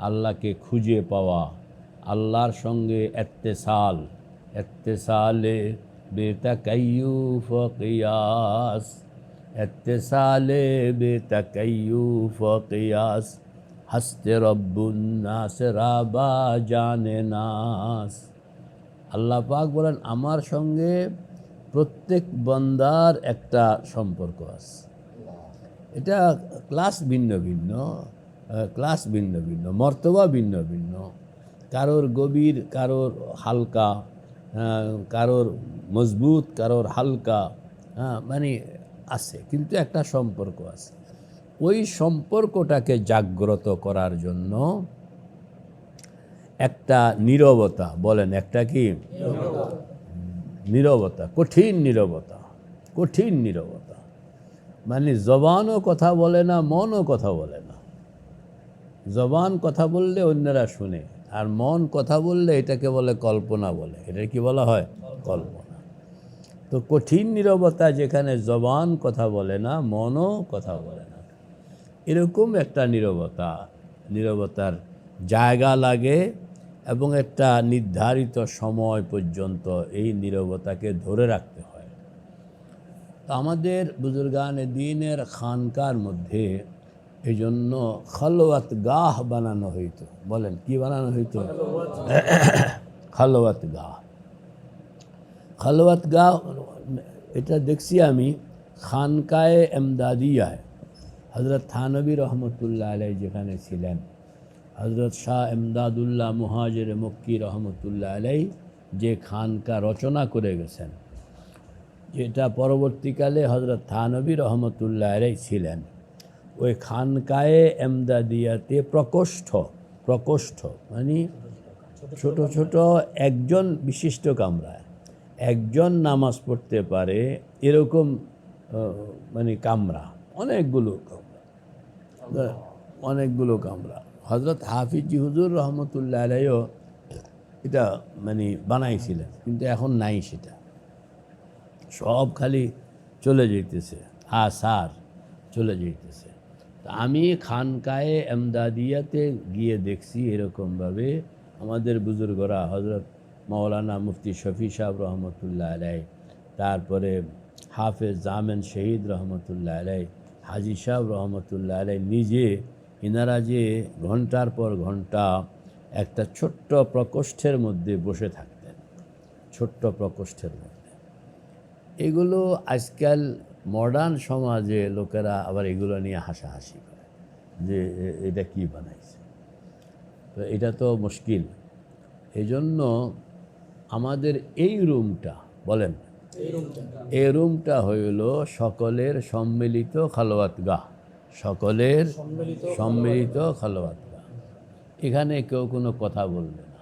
আল্লাহকে খুঁজে পাওয়া, আল্লাহর সঙ্গে ইত্তেসালে বেতাকাইয়ুফ কিয়াস, ইত্তেসালে বেতাকাইয়ুফ কিয়াস, হস্তে রব্বুন নাস রাবা জানে নাস। আল্লাহ পাক বলেন আমার সঙ্গে প্রত্যেক বান্দার একটা সম্পর্ক আছে। এটা ক্লাস ভিন্ন ভিন্ন, মর্তবা ভিন্ন ভিন্ন, কারোর গভীর, কারোর হালকা, কারোর মজবুত, কারোর হালকা, মানে আছে, কিন্তু একটা সম্পর্ক আছে। ওই সম্পর্কটাকে জাগ্রত করার জন্য একটা নীরবতা, বলেন একটা কি নীরবতা, কঠিন নীরবতা, মানে জবানও কথা বলে না, মনও কথা বলে না। জবান কথা বললে অন্যরা শুনে, আর মন কথা বললে এটাকে বলে কল্পনা বলে। এটা কি বলা হয়? কল্পনা। তো কঠিন নীরবতা, যেখানে জবান কথা বলে না, মনও কথা বলে না, এরকম একটা নীরবতার জায়গা লাগে, এবং একটা নির্ধারিত সময় পর্যন্ত এই নীরবতাকে ধরে রাখতে হয়। তো আমাদের বুজুর্গানে দ্বীনের খানকার মধ্যে এই জন্য খলওয়াত গাহ বানানো হইতো। বলেন কি বানানো হইতো? খলওয়াত গাহ। এটা দেখছি আমি খানকায়ে এমদাদিয়ায়, হজরত থানবী রহমতুল্লাহ আলাইহি যেখানে ছিলেন, হজরত শাহ এমদাদুল্লাহ মুহাজির মক্কি রহমতুল্লাহ আলাইহি যে খানকা রচনা করে গেছেন, যেটা পরবর্তীকালে হজরত থানবী রহমতুল্লাহ আলাইহি ছিলেন, ওই খানকায়ে এমদাদিয়াতে প্রকোষ্ঠ মানে ছোট ছোট একজন বিশিষ্ট কামরায় একজন নামাজ পড়তে পারে এরকম, মানে কামরা, অনেকগুলো কামরা। হজরত হাফিজি হুজুর রহমতুল্লাহ আলাইহিও এটা মানে বানাইছিলেন, কিন্তু এখন নাই, সেটা সব খালি চলে যেতেছে, আসার চলে যেতেছে। আমি খানকায়ে এমদাদিয়াতে গিয়ে দেখছি এরকমভাবে আমাদের বুজুর্গরা, হজরত মাওলানা মুফতি শফি সাহেব রহমতুল্লাহ আলাইহি, তারপরে হাফেজ জামেন শহীদ রহমতুল্লাহ আলাইহি, হাজি সাহেব রহমতুল্লাহ আলাইহি নিজে, ইনারা যে ঘন্টার পর ঘন্টা একটা ছোট্ট প্রকোষ্ঠের মধ্যে বসে থাকতেন, ছোট্ট প্রকোষ্ঠের মধ্যে। এগুলো আজকাল মডার্ন সমাজে লোকেরা আবার এগুলো নিয়ে হাসাহাসি করে যে এটা কি বানাইছে। তো এটা তো মুশকিল। এই জন্য আমাদের এই রুমটা, বলেন এই রুমটা হইল সকলের সম্মিলিত খালওয়াতগাহ, সকলের সম্মিলিত খালওয়াতগাহ। এখানে কেউ কোনো কথা বলবে না,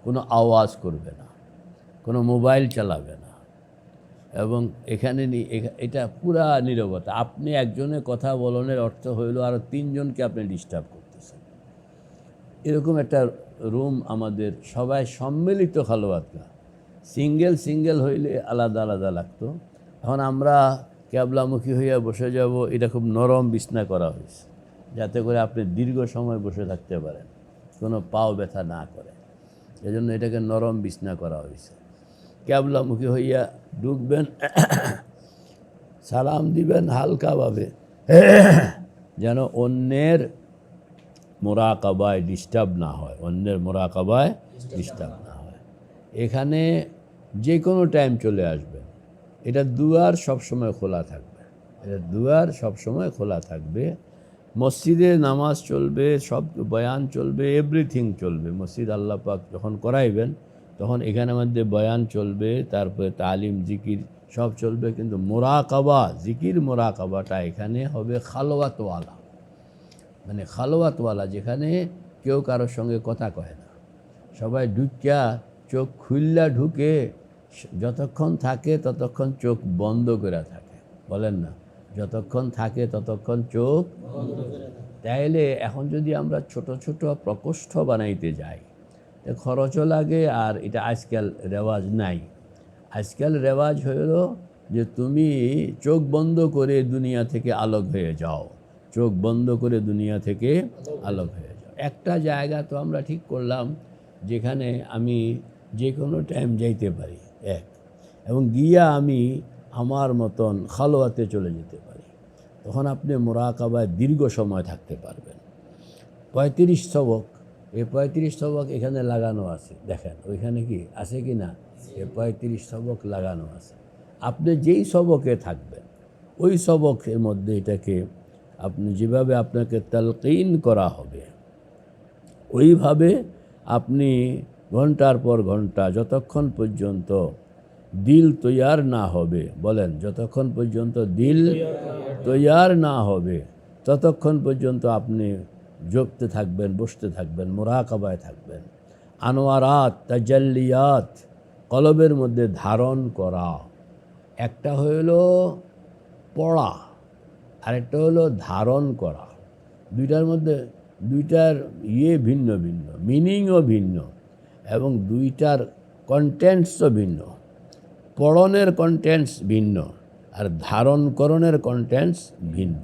কোনো আওয়াজ করবে না, কোনো মোবাইল চালাবে না, এবং এখানে এটা পুরা নীরবতা। আপনি একজনের কথা বলনের অর্থ হইল আরও তিনজনকে আপনি ডিস্টার্ব করতেছেন। এরকম একটা রুম আমাদের, সবাই সম্মিলিত খালওয়াতগাহ। সিঙ্গেল হইলে আলাদা আলাদা লাগতো। এখন আমরা ক্যাবলামুখী হইয়া বসে যাব, এটা খুব নরম বিছনা করা হয়েছে, যাতে করে আপনি দীর্ঘ সময় বসে থাকতে পারেন, কোনো পাও ব্যথা না করে। এজন্য এটাকে নরম বিছনা করা হয়েছে। ক্যাবলামুখী হইয়া ঢুকবেন, সালাম দিবেন হালকাভাবে, যেন অন্যের মোরাকাবায় ডিস্টার্ব না হয়, এখানে যে কোনো টাইম চলে আসবেন। এটা দুয়ার সবসময় খোলা থাকবে, মসজিদে নামাজ চলবে, সব বয়ান চলবে, এভরিথিং চলবে। মসজিদ আল্লাহ পাক যখন করাইবেন তখন এখানের মধ্যে বয়ান চলবে, তারপরে তালিম জিকির সব চলবে, কিন্তু মোরাকাবাটা এখানে হবে খালওয়াতওয়ালা, মানে খালওয়াতওয়ালা, যেখানে কেউ কারোর সঙ্গে কথা কয় না, সবাই ঢুকিয়া চোখ খুললা ঢুকে, যতক্ষণ থাকে ততক্ষণ চোখ বন্ধ করে থাকে। বলেন না, যতক্ষণ থাকে ততক্ষণ চোখ বন্ধ করে থাকে। তাইলে এখন যদি আমরা ছোট ছোট প্রকোষ্ঠ বানাইতে যাই, খরচও লাগে, আর এটা আজকাল রেওয়াজ নাই। আজকাল রেওয়াজ হইল যে তুমি চোখ বন্ধ করে দুনিয়া থেকে আলোক হয়ে যাও, একটা জায়গা তো আমরা ঠিক করলাম যেখানে আমি যে কোনো টাইম যাইতে পারি এক, এবং গিয়া আমি আমার মতন খালোয়াতে চলে যেতে পারি, তখন আপনি মোরাকাবায় দীর্ঘ সময় থাকতে পারবেন। 35 সবক, এই 35 সবক এখানে লাগানো আছে, দেখেন ওইখানে কি আছে কি না, এই 35 সবক লাগানো আছে। আপনি যেই সবকে থাকবেন ওই সবকের মধ্যে এটাকে আপনি যেভাবে আপনাকে তালকিন করা হবে ওইভাবে আপনি ঘন্টার পর ঘন্টা যতক্ষণ পর্যন্ত দিল তৈয়ার না হবে, বলেন যতক্ষণ পর্যন্ত দিল তৈয়ার না হবে ততক্ষণ পর্যন্ত আপনি জপতে থাকবেন, বসতে থাকবেন, মুরাকাবায় থাকবেন। আনোয়ারাত তাজাল্লিয়াত কলবের মধ্যে ধারণ করা, একটা হইল পড়া, আরেকটা হলো ধারণ করা। দুইটার মধ্যে দুইটার ভিন্ন ভিন্ন, মিনিংও ভিন্ন এবং দুইটার কন্টেন্টসও ভিন্ন। পড়নের কন্টেন্টস ভিন্ন আর ধারণকরণের কন্টেন্টস ভিন্ন।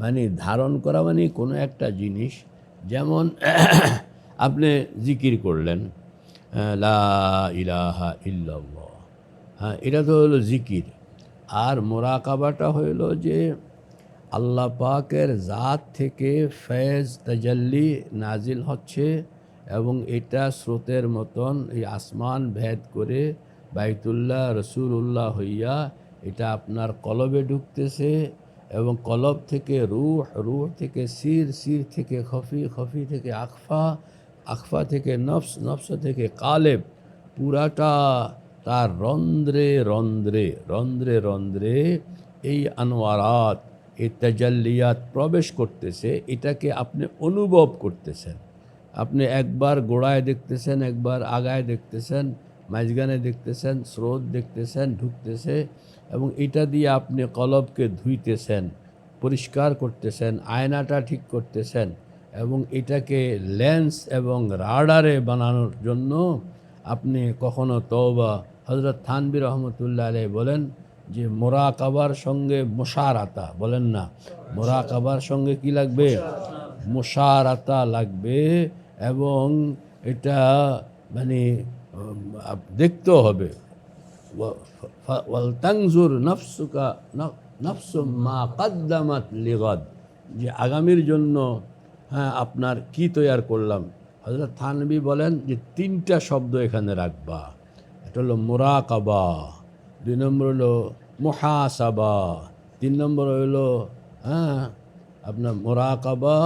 মানে ধারণ করা মানে কোনো একটা জিনিস, যেমন আপনি জিকির করলেন লা ইলাহা ইল্লাল্লাহ, হ্যাঁ এটা তো হলো জিকির। আর মোরাকাবাটা হইল যে আল্লাহ পাকের জাত থেকে ফয়েজ তাজাল্লি নাজিল হচ্ছে এবং এটা স্রোতের মতন এই আসমান ভেদ করে বাইতুল্লাহ রসুল্লাহ হইয়া এটা আপনার কলবে ঢুকতেছে এবং কলব থেকে রূহ, রূহ থেকে সির, সির থেকে খফি, খফি থেকে আখফা, আখফা থেকে নফস, নফস থেকে কালেব, পুরাটা তার রন্ধ্রে রন্ধ্রে রন্ধ্রে রন্ধ্রে এই আনোয়ারাত, এই তাজাল্লিয়াত প্রবেশ করতেছে। এটাকে আপনি অনুভব করতেছেন। আপনি একবার গোড়ায় দেখতেছেন, একবার আগায় দেখতেছেন, মাঝখানে দেখতেছেন, স্রোত দেখতেছেন ঢুকতেছে এবং এটা দিয়ে আপনি কলবকে ধুইতেছেন, পরিষ্কার করতেছেন, আয়নাটা ঠিক করতেছেন এবং এটাকে লেন্স এবং রাডারে বানানোর জন্য আপনি কখনো তওবা, হযরত থানভী রহমতুল্লাহ আলাইহি বলেন যে মোরাকাবার সঙ্গে মুশারাতা, বলেন না মোরাকাবার সঙ্গে কি লাগবে, মুশারাতা লাগবে এবং এটা মানে দেখতে হবে। ওয়াল তানজুর নাফসুকা নাফসুম মা কদ্দামাত লিগাদ, যে আগামীর জন্য হ্যাঁ আপনার কি তৈয়ার করলাম। হযরত থানভী বলেন যে 3টা শব্দ এখানে রাখবা, এটা হলো মুরাকাবা, 2 নম্বর হলো মুহাসাবা, 3 নম্বর হলো হ্যাঁ আপনার মুরাকাবা,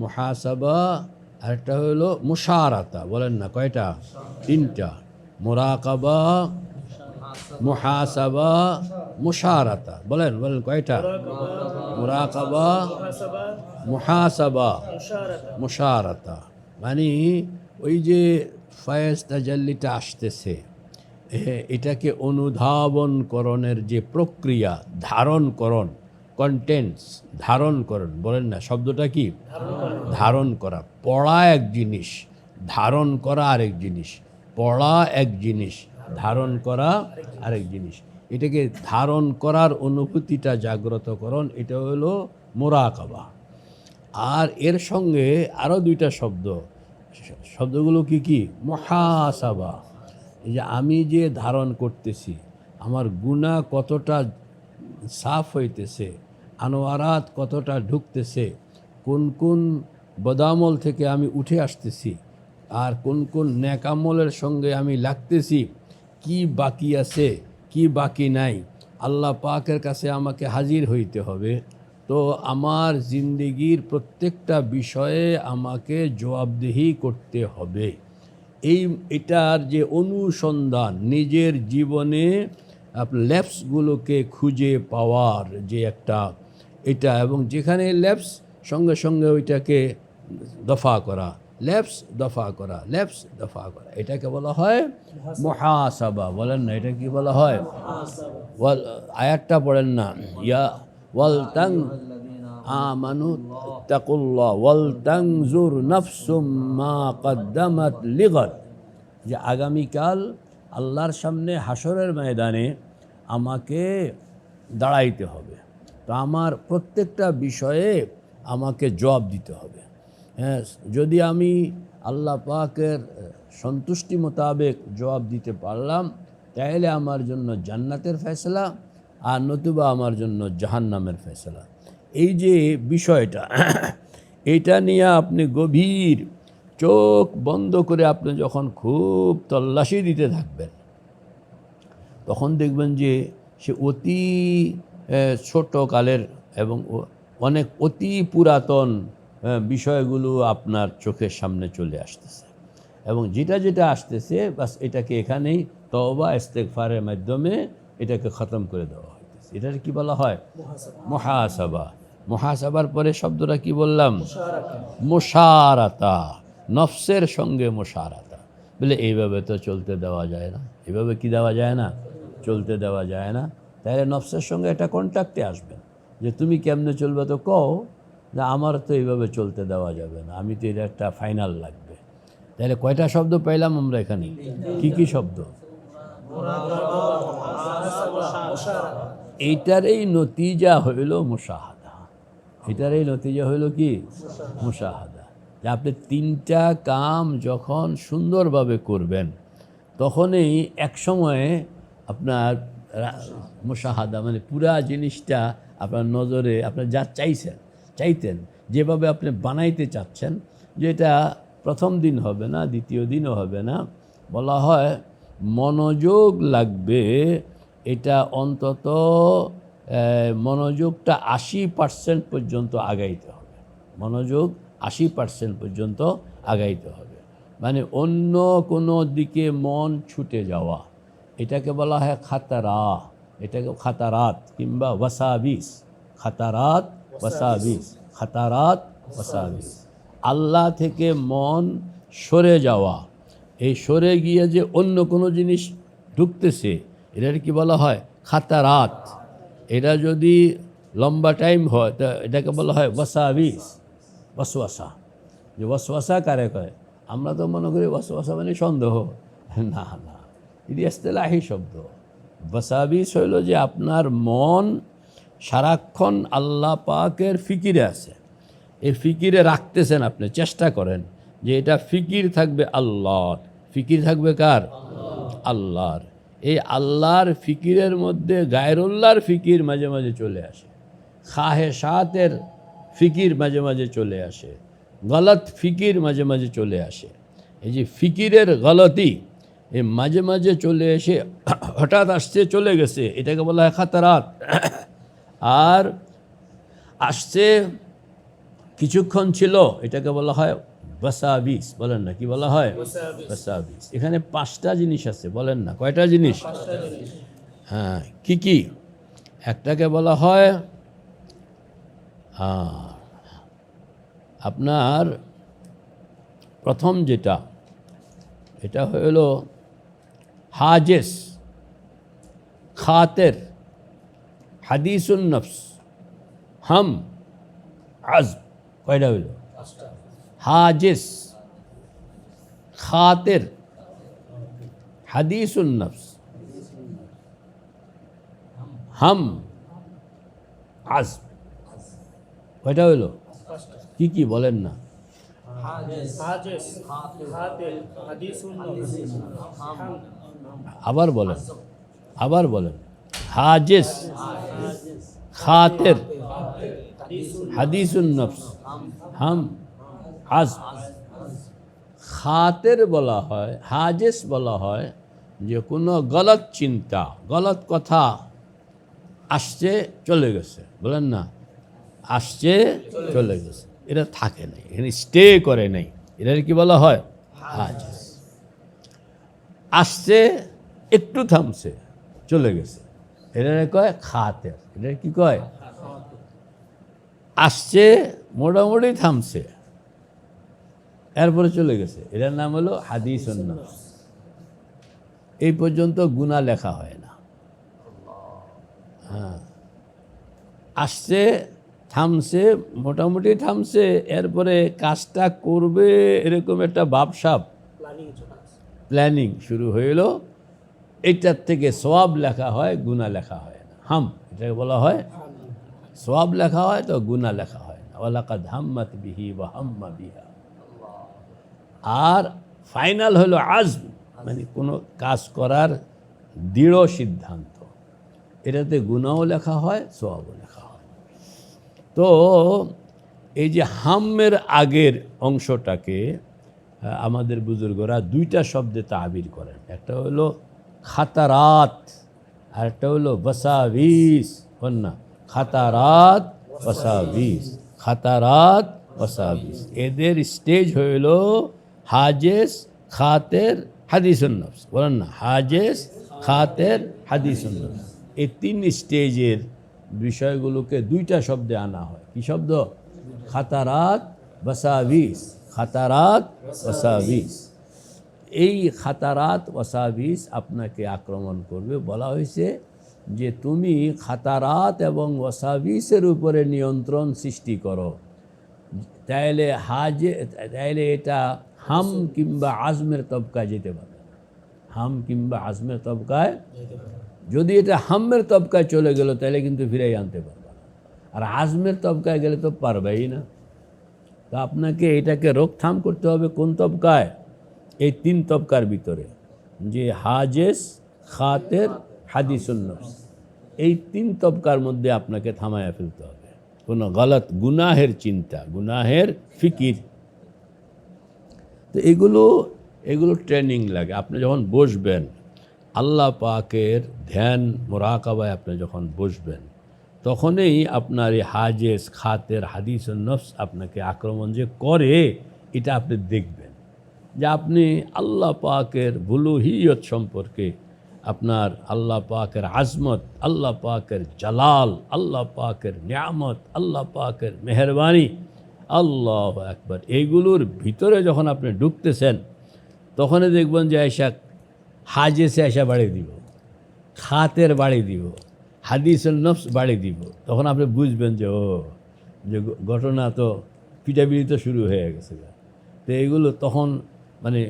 মুহাসাবা, আরেকটা হলো মুশারাতা। বলেন না কয়টা, 3টা, মুরাকাবা, মুহাসাবা, মুশারাতা। বলেন বলেন কয়টা, মুরাকাবা, মুহাসাবা, মুশারাতা। মানে ওই যে ফয়েজ তাজাল্লিটা আসতেছে, এটাকে অনুধাবনকরণের যে প্রক্রিয়া, ধারণকরণ, কন্টেন্টস ধারণকরণ, বলেন না শব্দটা কি, ধারণ করা। পড়া এক জিনিস, ধারণ করা আরেক জিনিস। পড়া এক জিনিস, ধারণ করা আরেক জিনিস। এটাকে ধারণ করার অনুভূতিটা জাগ্রতকরণ, এটা হলো মুরাকাবা। আর এর সঙ্গে আরও 2টা শব্দ, শব্দগুলো কি কি, মুহাসাবা, এই যে আমি যে ধারণ করতেছি আমার গুনাহ কতটা সাফ হইতেছে, আনোয়ারাত কতটা ঢুকতেছে, কোন কোন বদামল থেকে আমি উঠে আসতেছি আর কোন কোন নেকামলের সঙ্গে আমি লাগতেছি, কি বাকি আছে কি বাকি নাই, আল্লাহ পাকের কাছে আমাকে হাজির হইতে হবে। তো আমার জিন্দেগির প্রত্যেকটা বিষয়ে আমাকে জবাবদিহি করতে হবে। এটার যে অনুসন্ধান, নিজের জীবনে ল্যাপসগুলোকে খুঁজে পাওয়ার যে একটা এটা, এবং যেখানে ল্যাপস সঙ্গে সঙ্গে ওইটাকে দফা করা, ল্যাপস দফা করা, ল্যাপস দফা করা, এটাকে বলা হয় মুহাসাবা। বলেন না এটা কি বলা হয়, আয়াতটা পড়েন না, ইয়া ওয়াল তাং আমানু তাকুল্লাহ ওয়াল তানজুর নাফসুম মা কদ্দামাত লিগাদ, যে আগামীকাল আল্লাহর সামনে হাসরের ময়দানে আমাকে দাঁড়াইতে হবে, তো আমার প্রত্যেকটা বিষয়ে আমাকে জবাব দিতে হবে। হ্যাঁ, যদি আমি আল্লাহ পাকের সন্তুষ্টি মোতাবেক জবাব দিতে পারলাম তাহলে আমার জন্য জান্নাতের ফয়সালা, আর নতুবা আমার জন্য জাহান্নামের ফয়সালা। এই যে বিষয়টা এইটা নিয়ে আপনি গভীর চোখ বন্ধ করে আপনি যখন খুব তল্লাশি দিতে থাকবেন, তখন দেখবেন যে সে অতি ছোট কালের এবং অনেক অতি পুরাতন বিষয়গুলো আপনার চোখের সামনে চলে আসতেছে, এবং যেটা যেটা আসতেছে বাস এটাকে এখানেই তওবা ইস্তেগফারের মাধ্যমে এটাকে খতম করে দেওয়া হইতেছে। এটার কি বলা হয়? মুহাসাবা। মুহাসাবার পরে শব্দটা কি বললাম? মুশারাতা, নফসের সঙ্গে মুশারাতা। বলে এইভাবে তো চলতে দেওয়া যায় না, এভাবে কি দেওয়া যায় না? চলতে দেওয়া যায় না। তাহলে নফসের সঙ্গে একটা কন্ট্যাক্টে আসবেন যে তুমি কেমনে চলবে, তো কও যে আমার তো এইভাবে চলতে দেওয়া যাবে না, আমি তো এটা একটা ফাইনাল লাগবে। তাহলে কয়টা শব্দ পাইলাম আমরা এখানে? কি কি শব্দ? এইটারই নতিজা হইল মুশাহাদা। এটারই নতিজা হইল কি? মুশাহাদা। যে আপনি তিনটা কাম যখন সুন্দরভাবে করবেন তখনই এক সময়ে আপনার মুশাহাদা মানে পুরা জিনিসটা আপনার নজরে, আপনার যা চাইতেন যেভাবে আপনি বানাইতে চাচ্ছেন, যেটা প্রথম দিন হবে না, দ্বিতীয় দিনও হবে না, বলা হয় মনোযোগ লাগবে। এটা অন্তত মনোযোগটা 80% পর্যন্ত আগাইতে হবে। মনোযোগ 80% পর্যন্ত আগাইতে হবে, মানে অন্য কোনো দিকে মন ছুটে যাওয়া, এটাকে বলা হয় খাতারা, এটাকে খাতারাত কিংবা ওয়াসাবিস। খাতারাত ওয়াসাবিস, খাতারাত ওয়াসাবিস। আল্লাহ থেকে মন সরে যাওয়া, এই সরে গিয়ে যে অন্য কোনো জিনিস ঢুকতেছে, এটার কি বলা হয়? খাতারাত। এটা যদি লম্বা টাইম হয় তা এটাকে বলা হয় ওয়াসাবিস, ওয়াসওয়াসা। যে ওয়াসওয়াসা কারে কয়? আমরা তো মনে করি ওয়াসওয়াসা মানে সন্দেহ। না না, এটি ইস্তিলাহি শব্দ। ওয়াসাবিস হইল যে আপনার মন সারাক্ষণ আল্লাহ পাকের ফিকিরে আছে, এই ফিকিরে রাখতেছেন আপনি, চেষ্টা করেন যে এটা ফিকির থাকবে আল্লাহর। ফিকির থাকবে কার? আল্লাহর। এই আল্লাহর ফিকিরের মধ্যে গায়রুল্লাহর ফিকির মাঝে মাঝে চলে আসে, খাহেশাতের ফিকির মাঝে মাঝে চলে আসে, গলত ফিকির মাঝে মাঝে চলে আসে। এই যে ফিকিরের গলতি এই মাঝে মাঝে চলে এসে হঠাৎ আসছে চলে গেছে, এটাকে বলা হয় খাতারাত। আর আসছে কিছুক্ষণ ছিল, এটাকে বলা হয় ওয়াসাবিস। বলেন না, কি বলা হয়? ওয়াসাবিস। এখানে 5টা জিনিস আছে, বলেন না কয়টা জিনিস? হ্যাঁ, কি কি? একটাকে বলা হয় আপনার প্রথম যেটা, এটা হলো হাজেস, খাতের, হাদিসুন নফস, হাম, আজম। কয়টা হইল? হাজেস, খাতের, হাদিসুন নফস, হাম, আজম। কয়টা হইল? কি কি বলেন না? আবার বলেন, আবার বলেন। হাজেস, খাতের, হাদিসুন নফস, হাম, আজম। খাতের বলা হয়, হাজেস বলা হয় যে কোনো গলত চিন্তা, গলত কথা আসছে চলে গেছে, বলেন না, আসছে চলে গেছে, এটা থাকে নাই, এখানে স্টে করে নাই, এটার কি বলা হয়? হাজেস। আসছে একটু থামছে চলে গেছে, এটা কয় খাতের। এটা কি কয়? আসছে মোটামুটি থামছে এরপরে চলে গেছে, এটার নাম হলো হাদিসুন নফস। এই পর্যন্ত গুনাহ লেখা হয় না। হ্যাঁ, আসছে, থামছে, মোটামুটি থামছে, এরপরে কাজটা করবে এরকম একটা ভাবসাব, প্ল্যানিং শুরু হইল। এটার থেকে সওয়াব লেখা হয়, গুনাহ লেখা হয় না। হাম, এটাকে বলা হয় সওয়াব লেখা হয়, তো গুনাহ লেখা হয় না। ওয়ালাকাদ হাম্মাত বিহি ওয়া হাম্মা বিহা আর ফাইনাল হলো আজম, মানে কোনো কাজ করার দৃঢ় সিদ্ধান্ত। এটাতে গুনাহও লেখা হয়, সওয়াবও লেখা হয়। তো এই যে হাম্মের আগের অংশটাকে আমাদের বুজুর্গরা দুইটা শব্দে তাবির করেন, একটা হলো খাতারাত আর একটা হলো ওয়াসাবিস। না, খাতারাত ওয়াসাবিস, খাতারাত ওয়াসাবিস। এদের স্টেজ হইল হাজেস, খাতের, হাদিসুন নফস। বলেন না, হাজেস, খাতের, হাদিসুন নফস। এই তিন স্টেজের বিষয়গুলোকে দুইটা শব্দে আনা হয়। কি শব্দ? খাতারাত ওয়াসাবিস, খাতারাত ওয়াসাবিস। এই খাতারাত ওয়াসাবিস আপনাকে আক্রমণ করবে। বলা হয়েছে যে তুমি খাতারাত এবং ওয়াসাবিসের উপরে নিয়ন্ত্রণ সৃষ্টি করো, তাইলে এটা হাম কিংবা আজমের তবকায় যেতে পারে। হাম কিংবা আজমের তবকায়, যদি এটা হামের তবকায় চলে গেল তাহলে কিন্তু ফিরাই আনতে পারবে না, আর আজমের তবকায় গেলে তো পারবেই না। তো আপনাকে এটাকে রোকথাম করতে হবে কোন তবকায়? এই তিন তবকার ভিতরে, যে হাজেস, খাতের, হাদিসুন নফস, এই তিন তবকার মধ্যে আপনাকে থামায়া ফেলতে হবে। কোনো গলত গুনাহের চিন্তা, গুনাহের ফিকির, তো এগুলো ট্রেনিং লাগে। আপনি যখন বসবেন আল্লাহ পাকের ধ্যান মোরাকাবায়, আপনি যখন বসবেন তখনই আপনার এই হাজেস, খাতের, হাদিসুন নফস আপনাকে আক্রমণ যে করে, এটা আপনি দেখবেন যে আপনি আল্লাহ পাকের বুলুহিয়ত সম্পর্কে, আপনার আল্লাহ পাকের আজমত, আল্লাহ পাকের জালাল, আল্লাহ পাকের নিয়ামত, আল্লাহ পাকের মেহরবানি, আল্লাহ আকবার, এইগুলোর ভিতরে যখন আপনি ঢুকতেছেন তখনই দেখবেন যে আয়সা হাজেসে আয়সা বাড়ি দিব, খাতের বাড়ি দিব, হাদিসুন নফস বাড়ি দিব। তখন আপনি বুঝবেন যে যে ঘটনা তো পিটাপিটি তো শুরু হয়ে গেছে। তো এইগুলো তখন মানে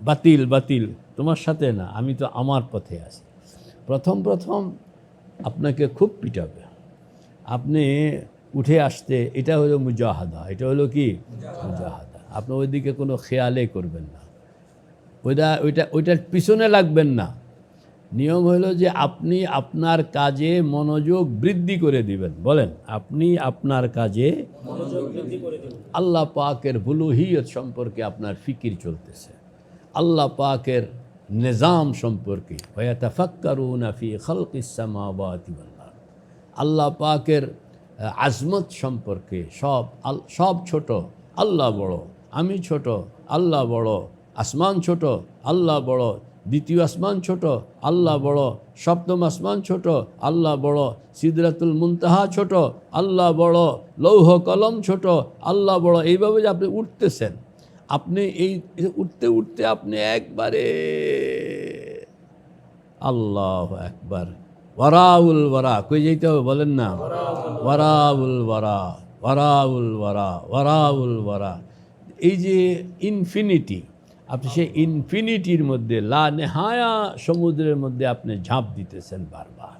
বাতিল বাতিল, তোমার সাথে না, আমি তো আমার পথে আছি। প্রথম আপনাকে খুব পিটাবে, আপনি উঠে আসতে, এটা হলো মুজাহাদা। এটা হলো কি? মুজাহাদা। আপনি ওইদিকে কোনো খেয়ালে করবেন না, ওইটার পিছনে লাগবেন না। নিয়ম হলো যে আপনি আপনার কাজে মনোযোগ বৃদ্ধি করে দিবেন। বলেন, আপনি আপনার কাজে মনোযোগ বৃদ্ধি করে দিবেন। আল্লাহ পাকের বুলুহিয়ত সম্পর্কে আপনার ফিকির চলতেছে, আল্লাহ পাকের নিজাম সম্পর্কে, ওয়াতাফাক্কারুনা ফি খালকিস সামাওয়াতি ওয়াল আরদ, আল্লাহ পাকের আজমত সম্পর্কে। সব ছোট, আল্লাহ বড়, আমি ছোট, আল্লাহ বড়, আসমান ছোট, আল্লাহ বড়, দ্বিতীয় আসমান ছোট, আল্লাহ বড়, সপ্তম আসমান ছোট, আল্লাহ বড়, সিদরাতুল মুনতাহা ছোট, আল্লাহ বড়, লৌহ কলম ছোট, আল্লাহ বড়। এইভাবে যে আপনি উঠতেছেন, আপনি এই উঠতে উঠতে আপনি একবারে আল্লাহ একবার ওয়ারাউল ওয়ারা, কই যেতে হবে বলেন না? ওয়ারাউল ওয়ারা, ওয়ারাউল ওয়ারা, ওয়ারাউল ওয়ারা। এই যে ইনফিনিটি, আপনি সেই ইনফিনিটির মধ্যে, লা নেহায়া সমুদ্রের মধ্যে আপনি ঝাঁপ দিতেছেন বারবার।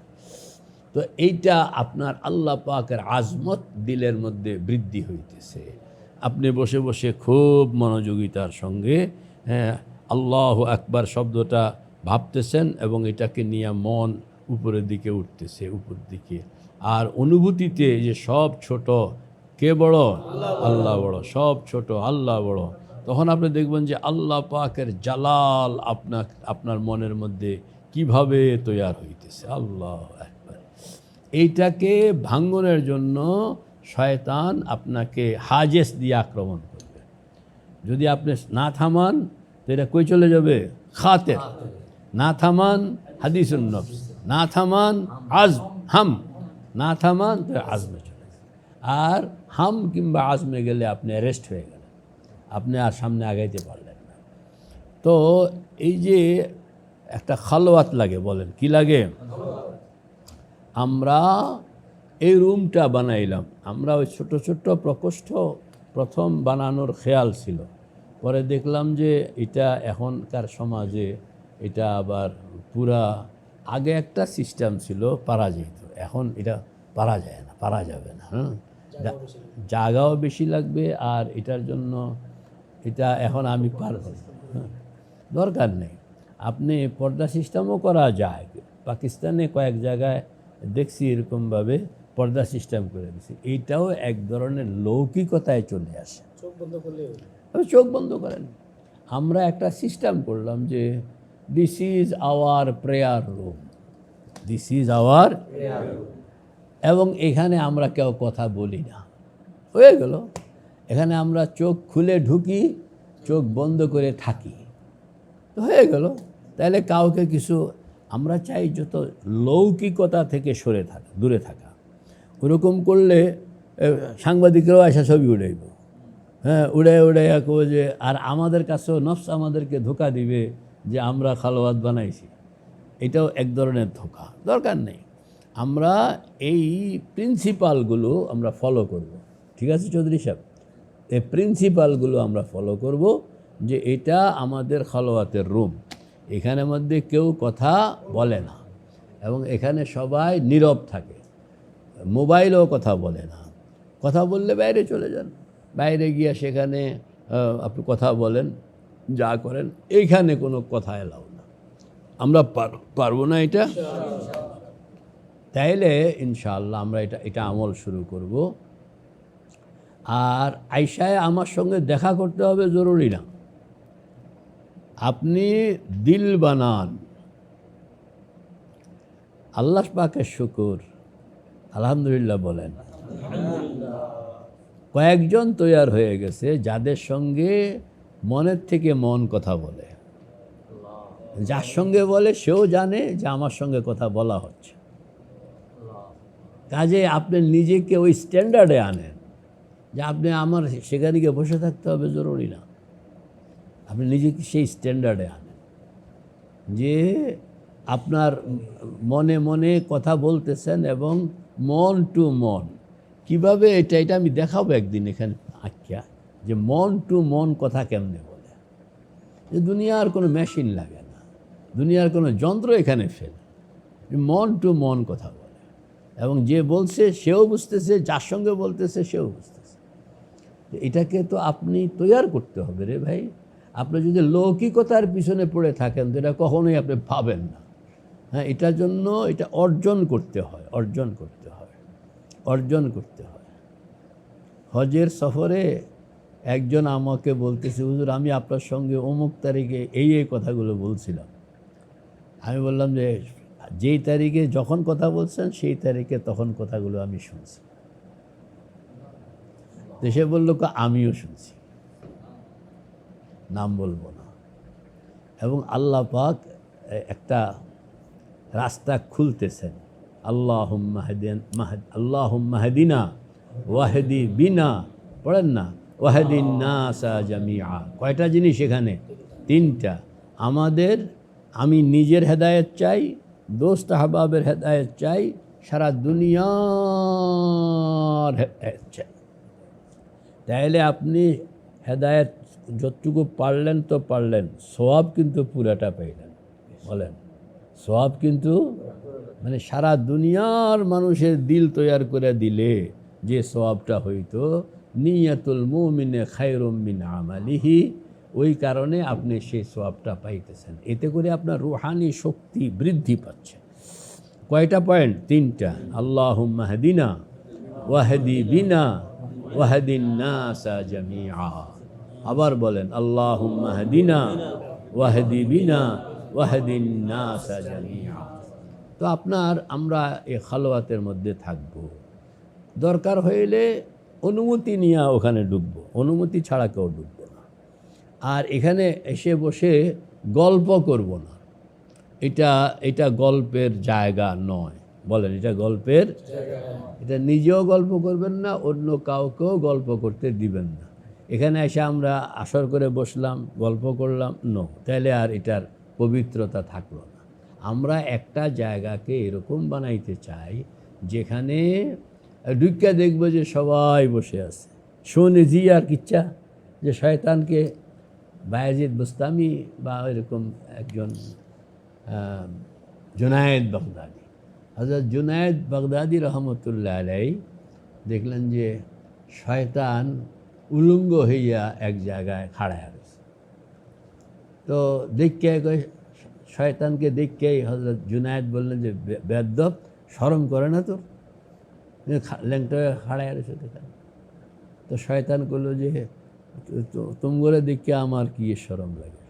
তো এইটা আপনার আল্লাহ পাকের আজমত দিলের মধ্যে বৃদ্ধি হইতেছে। আপনি বসে বসে খুব মনোযোগিতার সঙ্গে আল্লাহু আকবার শব্দটা ভাবতেছেন, এবং এটাকে নিয়ে মন উপরের দিকে উঠতেছে, উপর দিকে। আর অনুভূতিতে যে সব ছোট, কে বড়? আল্লাহ বড়। সব ছোট, আল্লাহ বড়। তখন আপনি দেখবেন যে আল্লাহ পাকের জালাল আপনার মনের মধ্যে কিভাবে তৈয়ার হইতেছে। আল্লাহ আকবার। এইটাকে ভাঙ্গনের জন্য শয়তান আপনাকে হাজেস দিয়ে আক্রমণ করবে। যদি আপনি না থামান তো এটা কই চলে যাবে? খাতের। না থামান হাদিসুন নফস, না থামান হাম, না থামান তো আজমে চলে যাবে। আর হাম কিংবা আজমে গেলে আপনি অ্যারেস্ট হয়ে গেলেন, আপনি আর সামনে আগাইতে পারলেন না। তো এই যে একটা খালওয়াত লাগে, বলেন কি লাগে? আমরা এই রুমটা বানাইলাম, আমরা ওই ছোট ছোট প্রকোষ্ঠ প্রথম বানানোর খেয়াল ছিল, পরে দেখলাম যে এটা এখনকার সমাজে এটা আবার পুরা, আগে একটা সিস্টেম ছিল পারা যেত, এখন এটা পারা যায় না, পারা যাবে না। জায়গাও বেশি লাগবে, আর এটার জন্য এটা এখন আমি পারব না, দরকার নেই। আপনি পর্দা সিস্টেমও করা যায়, পাকিস্তানে কয়েক জায়গায় দেখছি এরকমভাবে পর্দা সিস্টেম করে দিচ্ছে। এইটাও এক ধরনের লৌকিকতায় চলে আসে। চোখ বন্ধ করেন। আমরা একটা সিস্টেম করলাম যে this is our prayer room, this is our, এবং এখানে আমরা কেউ কথা বলি না, হয়ে গেল। এখানে আমরা চোখ খুলে ঢুকি, চোখ বন্ধ করে থাকি, তো হয়ে গেল। তাহলে কাউকে কিছু, আমরা চাই যত লৌকিকতা থেকে সরে থাকা, দূরে থাকা। ওরকম করলে সাংবাদিকরাও এসে ছবি উড়াইব, হ্যাঁ, উড়ে কো যে, আর আমাদের কাছেও নফস আমাদেরকে ধোঁকা দিবে যে আমরা খালোয়াত বানাইছি। এটাও এক ধরনের ধোঁকা, দরকার নেই। আমরা এই প্রিন্সিপালগুলো আমরা ফলো করব, ঠিক আছে চৌধুরী সাহেব? এই প্রিন্সিপালগুলো আমরা ফলো করব যে এটা আমাদের খালোয়াতের রুম, এখানের মধ্যে কেউ কথা বলে না, এবং এখানে সবাই নীরব থাকে, মোবাইলেও কথা বলে না। কথা বললে বাইরে চলে যান, বাইরে গিয়ে সেখানে আপনি কথা বলেন, যা করেন, এইখানে কোনো কথা এলাও না। আমরা পারবো না এটা? তাইলে ইনশাআল্লাহ আমরা এটা আমল শুরু করব। আর আয়শায় আমার সঙ্গে দেখা করতে হবে জরুরি না, আপনি দিল বানান। আল্লাহ পাকের শুকর, আলহামদুলিল্লাহ বলেন। কয়েকজন তৈয়ার হয়ে গেছে যাদের সঙ্গে মনের থেকে মন কথা বলে, যার সঙ্গে বলে সেও জানে যে আমার সঙ্গে কথা বলা হচ্ছে। কাজে আপনি নিজেকে ওই স্ট্যান্ডার্ডে আনেন যে আপনি আমার সেখানে গিয়ে বসে থাকতে হবে জরুরি না। আপনি নিজেকে সেই স্ট্যান্ডার্ডে আনেন যে আপনার মনে মনে কথা বলতেছেন, এবং মন টু মন। কিভাবে এটা আমি দেখাবো একদিন এখানে আখ্যা, যে মন টু মন কথা কেমনে বলে। যে দুনিয়ার কোনো মেশিন লাগে না, দুনিয়ার কোনো যন্ত্র এখানে ফেলে, মন টু মন কথা বলে, এবং যে বলছে সেও বুঝতেছে, যার সঙ্গে বলতেছে সেও বুঝতেছে। এটাকে তো আপনি তৈয়ার করতে হবে রে ভাই। আপনি যদি লৌকিকতার পিছনে পড়ে থাকেন তো এটা কখনোই আপনি পাবেন না। হ্যাঁ, এটার জন্য এটা অর্জন করতে হয়, অর্জন করতে হয়, অর্জন করতে হয়। হজের সফরে একজন আমাকে বলতেছে, হুজুর আমি আপনার সঙ্গে অমুক তারিখে এই কথাগুলো বলছিলাম। আমি বললাম যে যেই তারিখে যখন কথা বলছেন সেই তারিখে তখন কথাগুলো আমি শুনছি। তো সে বলল আমিও শুনছি, নাম বলবো না। এবং আল্লাহ পাক একটা রাস্তা খুলতেছেন, আল্লাহুম্মা হাদিনা ওয়াহদি বিনা, পড়েন না, ওয়াহদিন নাসা জামিআ। কয়টা জিনিস এখানে? তিনটা। আমি নিজের হেদায়েত চাই, দোস্ত আহবাবের হেদায়েত চাই, সারা দুনিয়ার হেদায়েত চাই। তাইলে আপনি হেদায়েত যতটুকু পারলেন তো পারলেন, সওয়াব কিন্তু পুরাটা পাইলেন। বলেন, সওয়াব কিন্তু মানে সারা দুনিয়ার মানুষের দিল তৈয়ার করে দিলে যে সওয়াবটা হইতো, নিয়াতুল মুমিনে খায়রুম মিন আমালিহি, ওই কারণে আপনি সেই সওয়াবটা পাইতেছেন। এতে করে আপনার রুহানি শক্তি বৃদ্ধি পাচ্ছে। কয়টা পয়েন্ট? তিনটা। আল্লাহুম্মা হাদিনা ওয়াহদি বিনা ওয়াহদিন নাসা জামিআ। আবার বলেন, আল্লাহুম্মা হাদিনা ওয়াহদি বিনা ওয়াহদিন নাসা জামিআ। তো আমরা এই খালোয়াতের মধ্যে থাকব, দরকার হইলে অনুমতি নিয়ে ওখানে ঢুকবো, অনুমতি ছাড়া কেউ ঢুকবো না। আর এখানে এসে বসে গল্প করব না, এটা গল্পের জায়গা নয়। বলেন, এটা গল্পের জায়গা, এটা নিজেও গল্প করবেন না, অন্য কাউকেও গল্প করতে দিবেন না। এখানে এসে আমরা আসর করে বসলাম, গল্প করলাম, নো, তাহলে আর এটার পবিত্রতা থাকলো না। আমরা একটা জায়গাকে এরকম বানাইতে চাই যেখানে ঢুকিয়া দেখব যে সবাই বসে আছে। শুনে জি আর কিচ্ছা যে শয়তানকে বায়েজিদ বুস্তামি বা এরকম একজন জুনায়েদ বাগদাদি, হযরত জুনায়েদ বাগদাদি রহমতুল্লাহ আলাইহি দেখলেন যে শয়তান উলঙ্গ হইয়া এক জায়গায় খাড়ায় রয়েছে। তো দেখে শয়তানকে দেখেই হযরত জুনায়েদ বললেন যে বেয়াদ্দব, শরম করে না তোর, ল্যাংটা খাড়ায় রয়েছে দেখেন। তো শয়তান করলো যে তোমরা দেখে আমার কি শরম লাগে,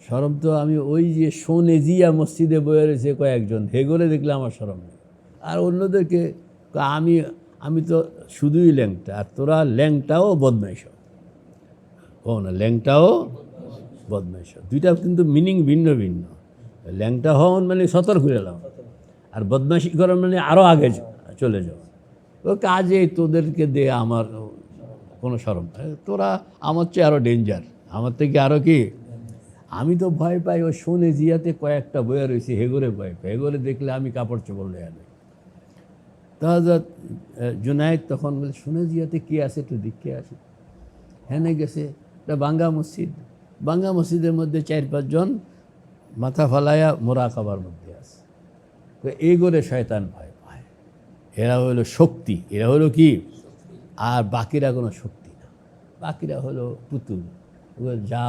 শরম তো আমি ওই যে সোনেজিয়া মসজিদে বয়ে রয়েছে কয়েকজন হেগরে দেখলে আমার শরম লাগে, আর অন্যদেরকে আমি তো শুধুই ল্যাংটা, আর তোরা ল্যাংটাও বদমাইশ। ও না, ল্যাংটাও বদমাইশ, দুইটা কিন্তু মিনিং ভিন্ন ভিন্ন। ল্যাংটা হওয়ান মানে সতর্ক হয়ে এলাম, আর বদমাইশি করা মানে আরও আগে চলে যাওয়া। ও কাজে তোদেরকে দে আমার কোনো শরম, তোরা আমার চেয়ে আরও ডেঞ্জার, আমার থেকে আরও কি। আমি তো ভয় পাই, ওই শোনে জিয়াতে কয়েকটা বইয়া রয়েছে হেগরে ভয় পাই, হেগরে দেখলে আমি কাপড় চোপড় লইয়া নেই। তো হযরত জুনায়েদ তখন বলে শোনে জিয়াতে কী আছে একটু দেখে আসি। হ্যাঁ গেছে, এটা বাঙ্গা মসজিদ, বাঙ্গা মসজিদের মধ্যে 4-5 জন মাথা ফালাইয়া মোরাকাবার মধ্যে আছে। তো এই করে শয়তান ভয় পায়, এরা হলো শক্তি, এরা হলো কি, আর বাকিরা কোনো শক্তি না, বাকিরা হলো পুতুল, যা।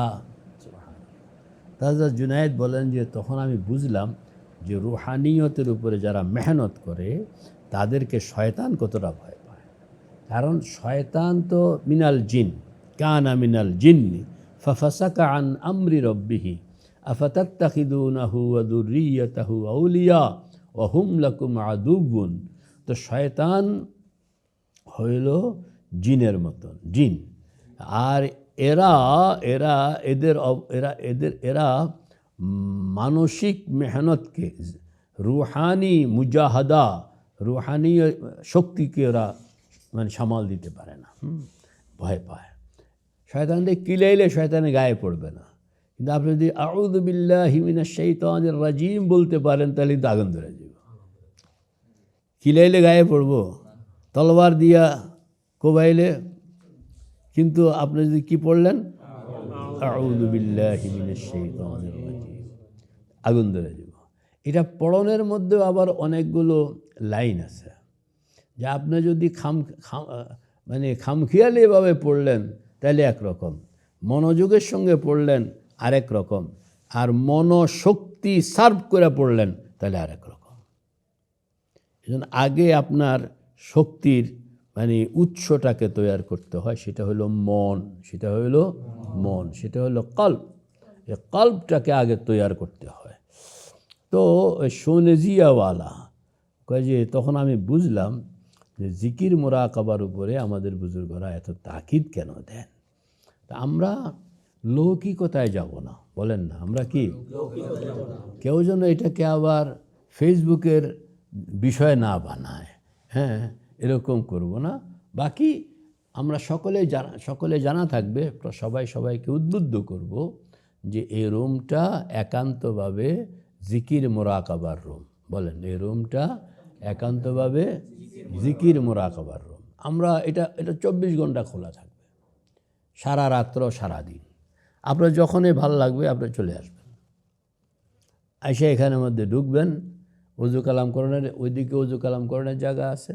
তাহলে জুনায়েদ বলেন যে তখন আমি বুঝলাম যে রুহানিয়তের উপরে যারা মেহনত করে তাদেরকে শয়তান কতটা ভয় পায়। কারণ শয়তান তো মিনাল জিন, কানা মিনাল জিন্নি ফাফাসাকা আন আমরি রব্বিহি আফাতাত্তাখিদুনাহু ওয়া যুররিয়াতাহু আউলিয়া ওয়া হুম লাকুম আদুউন। তো শয়তান হইল জিনের মতন, জিন, আর এরা মানসিক মেহনতকে, রুহানি মুজাহাদা, রুহানি শক্তিকে এরা মানে সামাল দিতে পারে না, ভয় পায়। শয়তানকে কিলাইলে শয়তানে গায়ে পড়বে না, কিন্তু আপনি যদি আউযু বিল্লাহি মিনাশ শাইতানির রাজিম বলতে পারেন তাহলে কিন্তু আগুন ধরে যাবে। কিলাইলে গায়ে পড়বো, তলোয়ার দিয়া কোবাইলে, কিন্তু আপনি যদি কি পড়লেন আউযু বিল্লাহি মিনাশ শাইতানির রাজিম, আগুন ধরে যাব। এটা পড়নের মধ্যেও আবার অনেকগুলো লাইন আছে, যা আপনি যদি মানে খামখেয়ালি এভাবে পড়লেন তাহলে একরকম, মনোযোগের সঙ্গে পড়লেন আরেক রকম, আর মনোশক্তি সার্ভ করে পড়লেন তাহলে আরেক রকম। এজন্য আগে আপনার শক্তির মানে উৎসটাকে তৈরি করতে হয়, সেটা হলো মন, সেটা হলো মন, সেটা হলো কল্ব। এই কল্বটাকে আগে তৈরি করতে হয়। তো সোনেজিয়াওয়ালা কয় যে তখন আমি বুঝলাম যে জিকির মোরাকাবার উপরে আমাদের বুজুর্গরা এত তাকিদ কেন দেন। তা আমরা লৌকিকতায় যাব না, বলেন না, আমরা কি কেউ যেন এটাকে আবার ফেসবুকের বিষয় না বানায়, হ্যাঁ এরকম করব না। বাকি আমরা সকলে জানা থাকবে, সবাইকে উদ্বুদ্ধ করব যে এই রুমটা একান্তভাবে জিকির মোরাকাবার রুম। বলেন, এই রুমটা একান্তভাবে জিকির মোরাকাবার রুম। আমরা এটা 24 ঘন্টা খোলা থাকবে, সারা রাত্র সারাদিন। আপনার যখনই ভালো লাগবে আপনি চলে আসবেন, এসে এখানের মধ্যে ঢুকবেন, উজু কালাম করণের ওইদিকে উজু কালাম করণের জায়গা আছে,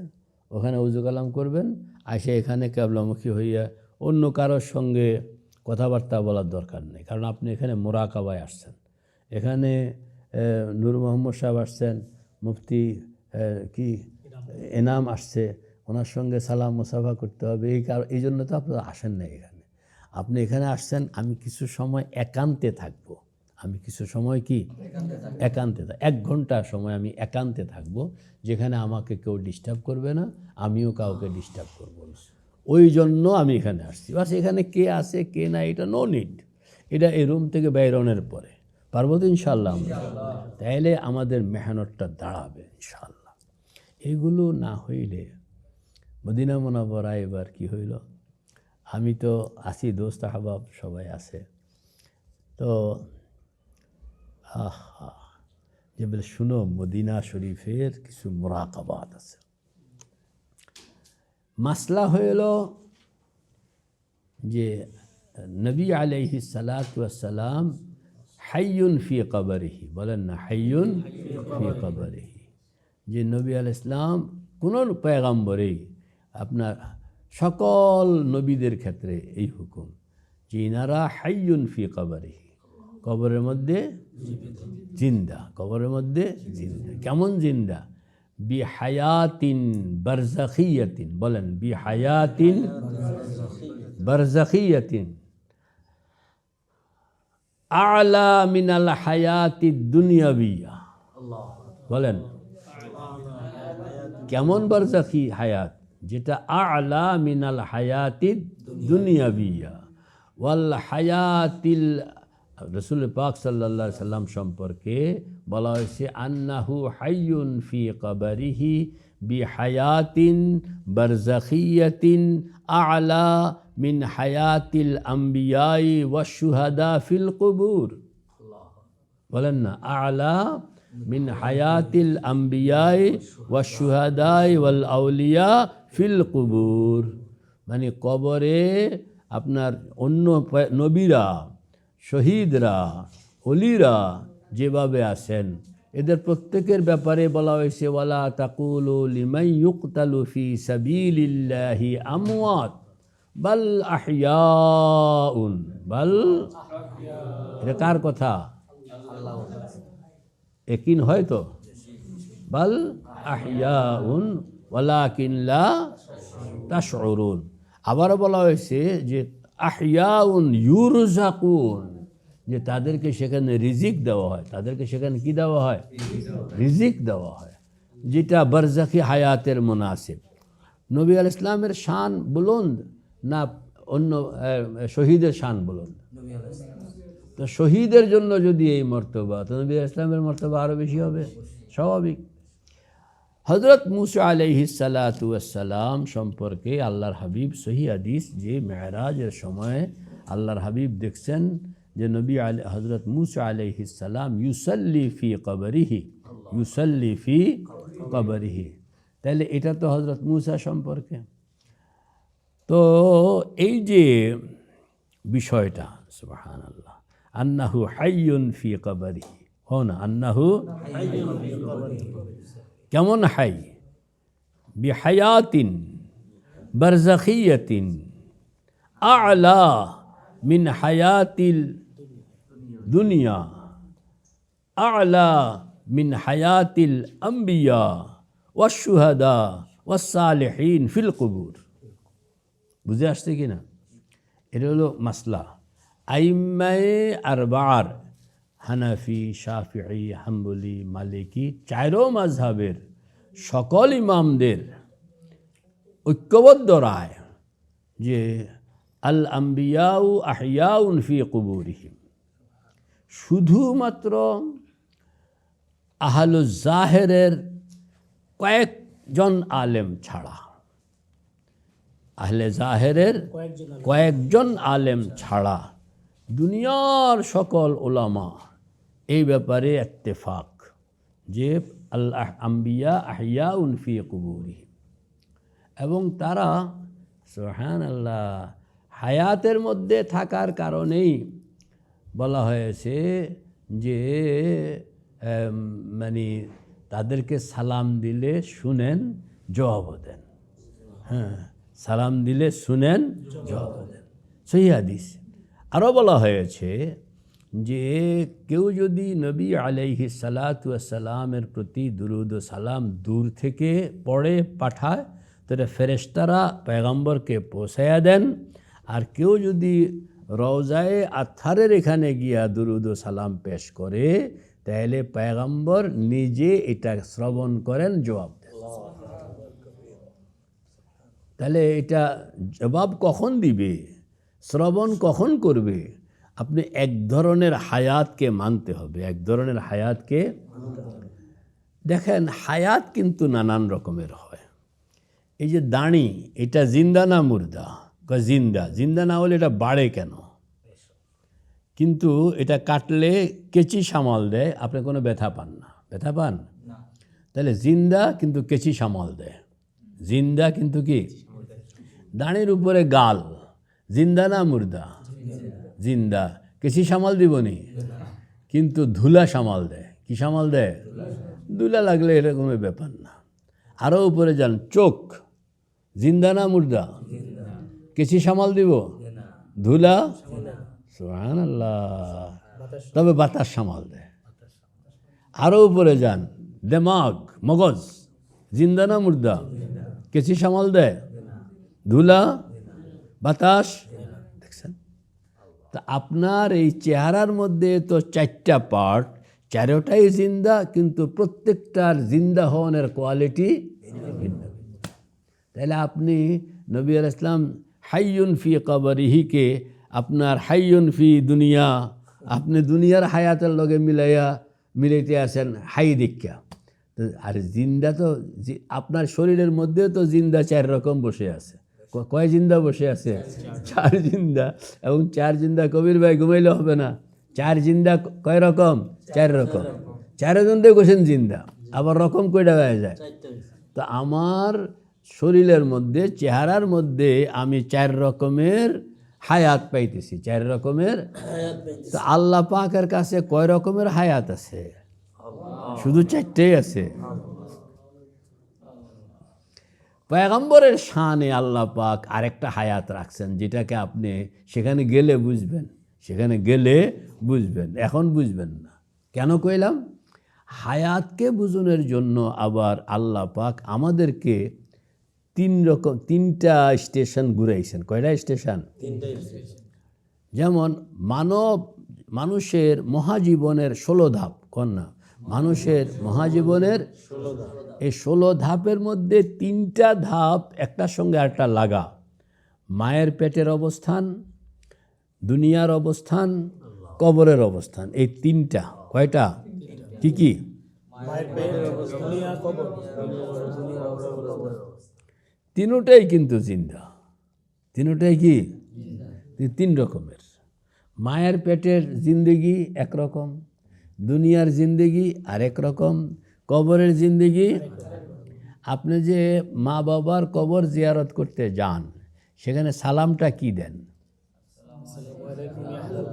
ওখানে উজু কালাম করবেন, এসে এখানে কেবলামুখী হইয়া অন্য কারোর সঙ্গে কথাবার্তা বলার দরকার নেই, কারণ আপনি এখানে মোরাকাবায় আসছেন। এখানে নূর মোহাম্মদ সাহেব আসছেন, মুফতি কি এনাম আসছে, ওনার সঙ্গে সালাম মুসাফা করতে হবে, এই জন্য তো আপনারা আসেন না এখানে। আপনি এখানে আসছেন, আমি কিছু সময় একান্তে থাকবো, আমি কিছু সময় কি একান্তে 1 ঘন্টা সময় আমি একান্তে থাকবো, যেখানে আমাকে কেউ ডিস্টার্ব করবে না, আমিও কাউকে ডিস্টার্ব করবো না। ওই জন্য আমি এখানে আসছি। বাস এখানে কে আছে কে না এটা নো নিড, এটা এই রুম থেকে বাইরনের পরে পারবো তো ইনশাআল্লাহ আমরা, তাইলে আমাদের মেহনতটা দাঁড়াবে ইনশাআল্লাহ। এগুলো না হইলে মদিনা মুনাওয়ারা এবার কি হইল, আমি তো আছি, দোস্ত আহবাব সবাই আছে, তো যে বলে শুনো মদিনা শরীফের কিছু মুরাকাবাত আছে। মাসলা হইল যে নবী আলাইহিস সালাতু ওয়াস সালাম হাইয়ুন ফি কবরিহি, বলেন না হাইয়ুন ফি কবরিহি, যে নবী আলাইহিস সালাম কোন পয়গম্বরই আপনার সকল নবীদের ক্ষেত্রে এই হুকুম যে ইনারা হাইয়ুন ফি কবরিহি, কবরের মধ্যে জিন্দা, কবরের মধ্যে জিন্দা। কেমন জিন্দা? বিহায়াতিন বারজাখিয়াতিন, বলেন বিহায়াতিন বারজাখিয়াতিন আলা মিনাল হায়াতি দুনিয়াবিয়া। বলেন কেমন বারজাখি হায়াত? যেটা আলা মিনাল হায়াতি দুনিয়াবিয়া ওয়াল হায়াতিল, রসুল পাক সাল্লাল্লাহু আলাইহি সাল্লাম সম্পর্কে বলা হয়েছে আন্নাহু হাইয়ুন ফি কবরিহি বিহায়াতিন বারজাখিয়াতিন আলা মিন হায়াতিল আম্বিয়াই ওয়াশ শুহাদা ফিল কুবুর। বলেন না, আলা মিন হায়াতিল আম্বিয়াই ওয়াশ শুহাদাই ওয়াল আউলিয়া ফিল কুবুর, মানে কবরে আপনার অন্য নবীরা, শহীদরা, অলিরা যেভাবে আছেন এদের প্রত্যেকের ব্যাপারে বলা হয়েছে ওয়ালা তাকুলু লিমান ইউকতালু ফি সাবিলিল্লাহি আমওয়াত বাল আহইয়াউন, বাল, এটা কার কথা? একিন হয়তো, বাল আহইয়াউন ওয়ালাকিন লা তাশউরুন। আবারও বলা হয়েছে যে আহইয়াউন ইউরজাকুন, যে তাদেরকে সেখানে রিজিক দেওয়া হয়, তাদেরকে সেখানে কি দেওয়া হয়? রিজিক দেওয়া হয়, যেটা বারজাখি হায়াতের মুনাসিব। নবী আলাইহিস সালামের শান বুলন্দ না অন্য শহীদের শান বুলন্দ? তো শহীদের জন্য যদি এই মর্তবা, তো নবী আলাইহিস সালামের মর্তবা আরও বেশি হবে, স্বাভাবিক। হযরত মুসা আলাইহিস সালাতু ওয়াস সালাম সম্পর্কে আল্লাহর হাবিব সহিহ হাদিস, যে মেরাজের সময় আল্লাহর হাবিব দেখছেন যে নবী হযরত মুসা আলাইহিস সালাম ইউসাল্লি ফি কবরিহি, ইউসাল্লি ফি কবরিহি, তাহলে এটা তো হযরত মুসা সম্পর্কে। তো এই যে বিষয়টা, সুবহানাল্লাহ, আন্নাহু হাইয়ুন ফি কবরিহি, হো না, আন্নাহু কেমন হাই? বিহায়াতিন বারজাখিয়াতিন আ'লা মিন হায়াতিল দুনিয়া আ'লা মিন হায়াতিল আম্বিয়া ওয়াশ শুহাদা ওয়াস সালিহিন ফিল কুবুর। বুঝে আসছে কি না? এটা হলো মাসলা। আইম্মায়ে আরবা'র, হানাফি, শাফিঈ, হাম্বলি, মালিকি, চারো মাযহাবের সকল ইমামদের ঐক্যবদ্ধ রায় যে আল আম্বিয়াউ আহইয়াউন ফি কুবুরিহিম, শুধুমাত্র আহলুজ জাহেরের কয়েকজন আলেম ছাড়া, আহলে জাহেরের কয়েকজন আলেম ছাড়া দুনিয়ার সকল উলামা এই ব্যাপারে ইত্তেফাক যে আল্লাহ আম্বিয়া আহইয়াউন ফি কুবুরিহিম, এবং তারা সুবহানাল্লাহ হায়াতের মধ্যে থাকার কারণেই বলা হয়েছে যে মানে তাদেরকে সালাম দিলে শুনেন, জবাব দেন। হ্যাঁ, সালাম দিলে শুনেন, জবাব দেন, সহিহ হাদিস। আরও বলা হয়েছে যে কেউ যদি নবী আলাইহিস সালাতু ওয়াস সালামের প্রতি দুরূদ ও সালাম দূর থেকে পড়ে পাঠায়, তাহলে ফেরেশতারা পয়গম্বরকে পৌঁছায়া দেন। আর কেউ যদি রওজায়ে আতহারের এখানে গিয়া দুরূদ ও সালাম পেশ করে, তাহলে পয়গম্বর নিজে এটা শ্রবণ করেন, জবাব দেন। তাহলে এটা জবাব কখন দিবে, শ্রবণ কখন করবে? আপনি এক ধরনের হায়াতকে মানতে হবে, এক ধরনের হায়াতকে। দেখেন, হায়াত কিন্তু নানান রকমের হয়। এই যে দাড়ি, এটা জিন্দা না মুর্দা? জিন্দা। জিন্দা না হলে এটা বাড়ে কেন? কিন্তু এটা কাটলে কেচি সামাল দেয়, আপনি কোনো ব্যথা পান না। ব্যথা পান? তাহলে জিন্দা কিন্তু কেচি সামাল দেয়। জিন্দা কিন্তু কি? দাড়ির উপরে গাল, জিন্দা না মুর্দা? জিন্দা। কেচি সামাল দিবনি, কিন্তু ধুলা সামাল দেয়। কি সামাল দেয়? ধুলা লাগলে এটা কোনো ব্যাপার না। আরও উপরে যান, চোখ, জিন্দা না মুর্দা? কিছু সামাল দিব? ধুলা? সুবহানাল্লাহ। তবে বাতাস সামাল দেয়। আরও উপরে যান, দেমাগ, মগজ, জিন্দা না মুর্দা? কিছু সামাল দেয়? ধুলা, বাতাস, দেখছেন? তা আপনার এই চেহারার মধ্যে তো 4টা পার্ট, 4টাই জিন্দা, কিন্তু প্রত্যেকটার জিন্দা হওয়ার কোয়ালিটি ভিন্ন। তাহলে আপনি নবী আলাইহিস সালাম হাইয়ুন ফি কবরিহিকে আপনার হাইয়ুন ফি দুনিয়া, আপনি দুনিয়ার হায়াতের লগে মিলাইতে আছেন হাই দীক্ষা। তো আর জিন্দা তো আপনার শরীরের মধ্যেও তো জিন্দা 4 রকম বসে আছে। কয় জিন্দা বসে আছে? 4 জিন্দা। এবং 4 জিন্দা কবির ভাই ঘুমাইলে হবে না। 4 জিন্দা কয় রকম? 4 রকম। 4 জনতে কোশ্চেন জিন্দা, আবার রকম কয়টা হয়ে যায়? তো আমার শরীরের মধ্যে, চেহারার মধ্যে আমি 4 রকমের হায়াত পাইতেছি, 4 রকমের। তো আল্লাহ পাকের কাছে কয় রকমের হায়াত আছে? শুধু 4টেই আছে। পয়গম্বরের শানে আল্লাহ পাক আরেকটা হায়াত রাখছেন, যেটাকে আপনি সেখানে গেলে বুঝবেন, সেখানে গেলে বুঝবেন, এখন বুঝবেন না। কেন কইলাম? হায়াতকে বুঝনের জন্য আবার আল্লাহ পাক আমাদেরকে 3টা স্টেশন ঘুরাইছেন। কয়টা স্টেশন? 3টা স্টেশন। যেমন মানুষের মহাজীবনের 16 ধাপ, কন্যা মানুষের মহাজীবনের 16 ধাপ। এই 16 ধাপের মধ্যে 3টা ধাপ একটার সঙ্গে আরেকটা লাগা। মায়ের পেটের অবস্থান, দুনিয়ার অবস্থান, কবরের অবস্থান, এই 3টা। কয়টা? কি কি? মায়ের পেটের অবস্থান, দুনিয়া, কবর। 3টাই কিন্তু জিন্দা। 3টাই কি? 3 রকমের। মায়ের পেটের জিন্দেগি একরকম, দুনিয়ার জিন্দেগি আরেক রকম, কবরের জিন্দেগি। আপনি যে মা বাবার কবর জিয়ারত করতে যান, সেখানে সালামটা কি দেন?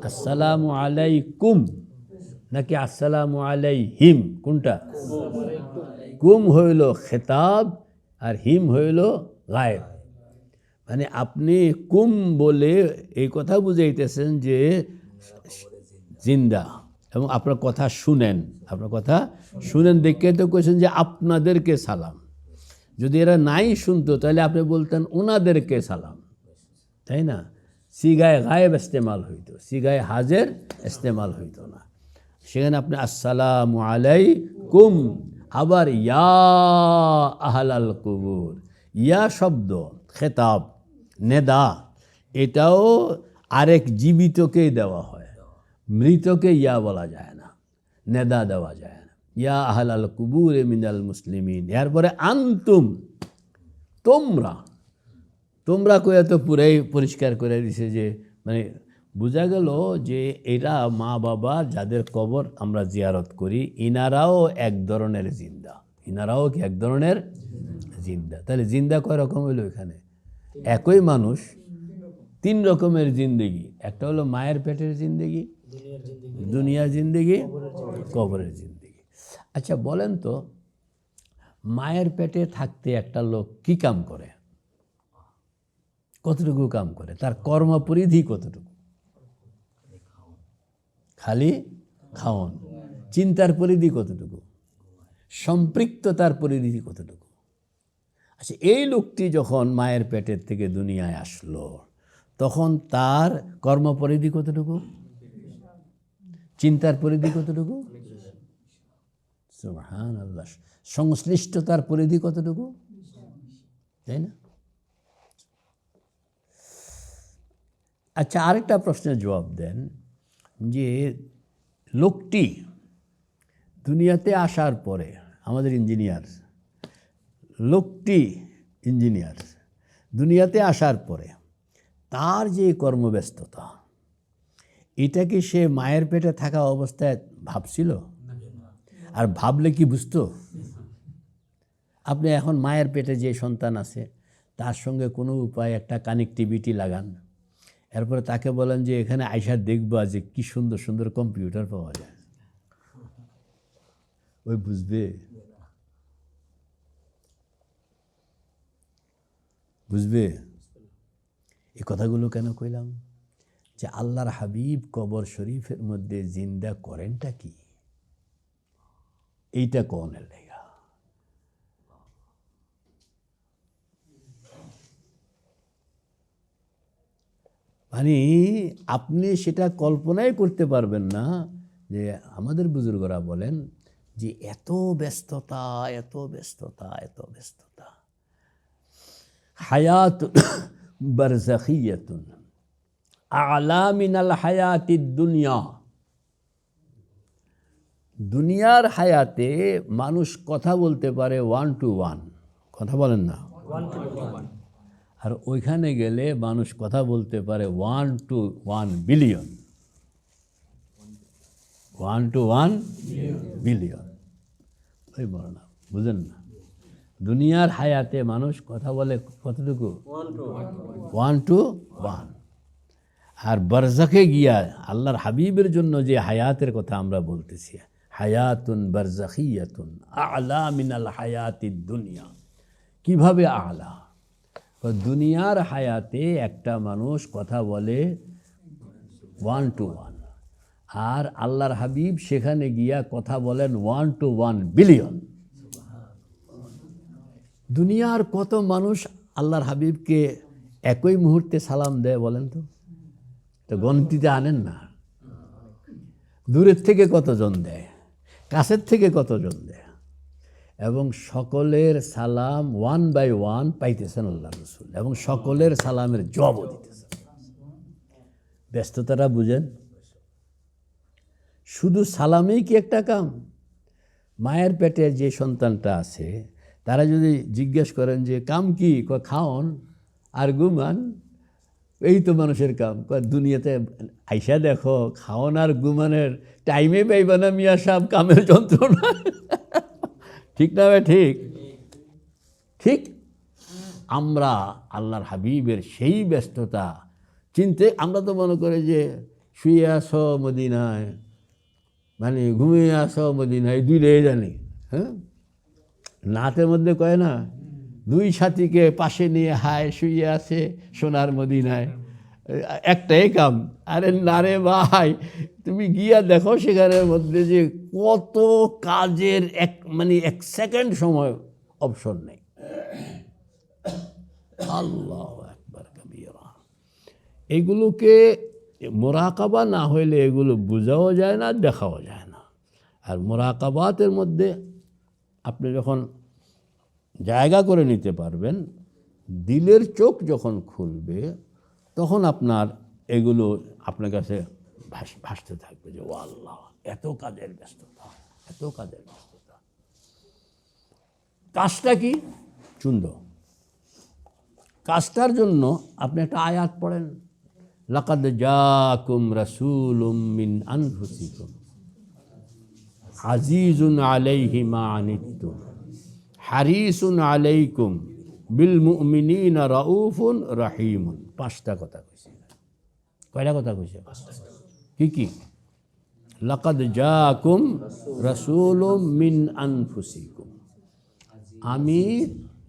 আসসালামু আলাইকুম নাকি আসসালামু আলাইহিম? কোনটা? কুম হইল খেতাব আর হিম হইল গায়েব। মানে আপনি কুম বলে এই কথা বুঝাইতেছেন যে জিন্দা, এবং আপনার কথা শুনেন, আপনার কথা শুনেন দেখে তো কইছেন যে আপনাদেরকে সালাম। যদি এরা নাই শুনতো তাহলে আপনি বলতেন ওনাদেরকে সালাম, তাই না? সিগায় গায়েব ইস্তেমাল হইতো, সিগায় হাজের ইস্তেমাল হইতো না। সেখানে আপনি আসসালামু আলাইকুম। আবার ইয়া আহলাল কুবুর, ইয়া শব্দ খেতাব, নেদা, এটাও আরেক জীবিতকেই দেওয়া হয়, মৃতকে ইয়া বলা যায় না, নেদা দেওয়া যায় না। ইয়া আহলাল কুবুর মিনাল মুসলিমিন। এরপরে আনতুম, তোমরা। তোমরা কয়ে তো পুরাই পরিষ্কার করে দিছে যে মানে বোঝা গেল যে এরা মা বাবা যাদের কবর আমরা জিয়ারত করি, ইনারাও এক ধরনের জিন্দা, ইনারাও কি এক ধরনের জিন্দা। তাহলে জিন্দা কয় রকম হইল এখানে? একই মানুষ 3 রকমের জিন্দেগি। একটা হলো মায়ের পেটের জিন্দেগি, দুনিয়ার জিন্দেগি, কবরের জিন্দেগি। আচ্ছা বলেন তো, মায়ের পেটে থাকতে একটা লোক কি কাম করে? কতটুকু কাম করে? তার কর্মপরিধি কতটুকু? খালি খাওন। চিন্তার পরিধি কতটুকু? সম্পৃক্ততার পরিধি কতটুকু? আচ্ছা এই লোকটি যখন মায়ের পেটের থেকে দুনিয়ায় আসলো, তখন তার কর্মপরিধি কতটুকু? চিন্তার পরিধি কতটুকু? সুবহানাল্লাহ। সংশ্লিষ্টতার পরিধি কতটুকু? তাই না? আচ্ছা আরেকটা প্রশ্নের জবাব দেন, যে লোকটি দুনিয়াতে আসার পরে, আমাদের ইঞ্জিনিয়ার লোকটি, ইঞ্জিনিয়ার দুনিয়াতে আসার পরে তার যে কর্মব্যস্ততা, এটা কি সে মায়ের পেটে থাকা অবস্থায় ভাবছিল? আর ভাবলে কি বুঝতো? আপনি এখন মায়ের পেটে যে সন্তান আছে তার সঙ্গে কোনো উপায় একটা কানেক্টিভিটি লাগান, এরপরে তাকে বলেন যে এখানে আইসা দেখবা যে কি সুন্দর সুন্দর কম্পিউটার পাওয়া যায়, ওই বুঝবে? বুঝবে? এই কথাগুলো কেন কইলাম? যে আল্লাহর হাবিব কবর শরীফের মধ্যে জিন্দা করেনটা কি, এইটা কনের লেগা। মানে আপনি সেটা কল্পনাই করতে পারবেন না যে আমাদের বুজুর্গরা বলেন যে এত ব্যস্ততা, এত ব্যস্ততা, এত ব্যস্ততা। হায়াত বারজাখিয়াতুন আ'লা মিনাল হায়াতিদ দুনিয়া। দুনিয়ার হায়াতে মানুষ কথা বলতে পারে 1 to 1, কথা বলেন না, আর ওইখানে গেলে মানুষ কথা বলতে পারে 1 to 1 বিলিয়ন, 1 to 1 বিলিয়ন। ওই বলো না, বুঝেন না? দুনিয়ার হায়াতে মানুষ কথা বলে কতটুকু? 1 to 1। আর বারজাখে গিয়া আল্লাহর হাবিবের জন্য যে হায়াতের কথা আমরা বলতেছি, হায়াতুন বারজাখিয়াতুন আ'লা মিনাল হায়াতিদ দুনিয়া। কিভাবে আ'লা? দুনিয়ার হায়াতে একটা মানুষ কথা বলে 1 to 1, আর আল্লাহর হাবিব সেখানে গিয়া কথা বলেন 1 to 1 বিলিয়ন। দুনিয়ার কত মানুষ আল্লাহর হাবিবকে একই মুহূর্তে সালাম দেয় বলেন তো? তো গণতিতে আনেন না। দূরের থেকে কতজন দেয়, কাছের থেকে কতজন দেয়, এবং সকলের সালাম 1 by 1 পাইতেছেন আল্লাহ রসুল, এবং সকলের সালামের জবাবও দিতেছেন। ব্যস্ততাটা বুঝেন? শুধু সালামেই কি একটা কাম? মায়ের পেটে যে সন্তানটা আছে তারা যদি জিজ্ঞেস করেন যে কাম কি, খাওন আর ঘুমান, এই তো মানুষের কাম। দুনিয়াতে আইসা দেখো খাওন আর ঘুমানের টাইমে পাইবা না মিয়া সাহেব, কামের যন্ত্রণা। ঠিক না ভাই? ঠিক ঠিক। আমরা আল্লাহর হাবিবের সেই ব্যস্ততা চিনতে, আমরা তো মনে করি যে শুয়ে আসো মদিনায়, মানে ঘুমিয়ে আসো মদিনায়, দুইটাই জানি। হ্যাঁ, নাতের মধ্যে কয় না, 2 সাথীকে পাশে নিয়ে হায় শুয়ে আছে সোনার মদিনায়, একটাই কাম। আরে না রে ভাই, তুমি গিয়া দেখো সেখানের মধ্যে যে কত কাজের মানে 1 সেকেন্ড সময় অপশন নেই। আল্লাহু আকবার কাবীরা। এগুলোকে মুরাকাবা না হইলে এগুলো বোঝাও যায় না, দেখাও যায় না। আর মুরাকাবাতের মধ্যে আপনি যখন জায়গা করে নিতে পারবেন, দিলের চোখ যখন খুলবে, তখন আপনার এগুলো আপনার কাছে ভাসতে থাকবে যে ও আল্লাহ, এত কাজের ব্যস্ততা, এত কাজের ব্যস্ততা। কাজটা কি? চুন্দ। কাজটার জন্য আপনি একটা আয়াত পড়েন, লাকাদ জাকুম রাসূলুম মিন আনফুসিকুম আজিজুন আলাইহি মা আনিতুম হারিসুন আলাইকুম বিল মুমিনিনা রাউফুন রাহিমুন। 5টা কথা কইছে। কয়টা কথা কইছে? কি কি? লাকাদ জাকুম রাসূলুম মিন আনফুসিকুম, আমি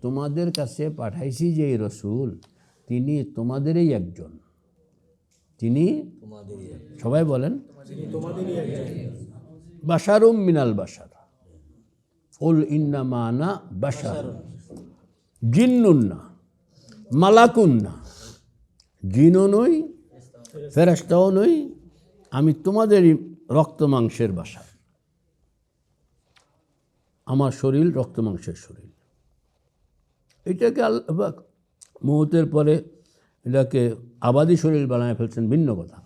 তোমাদের কাছে পাঠাইছি যে রসুল, তিনি তোমাদেরই একজন। তিনি সবাই বলেন বাশারুম মিনাল বাশার, কুল ইন্নামা আনা বাশার, জিন্নুন না, মালাকুন না, জিনও নই, ফেরেশতাও নই, আমি তোমাদেরই রক্ত মাংসের বাশার। আমার শরীর রক্ত মাংসের শরীর। এটাকে আল্লাহ মওতের পরে এটাকে আবাদি শরীর বানায় ফেলছেন, ভিন্ন কথা।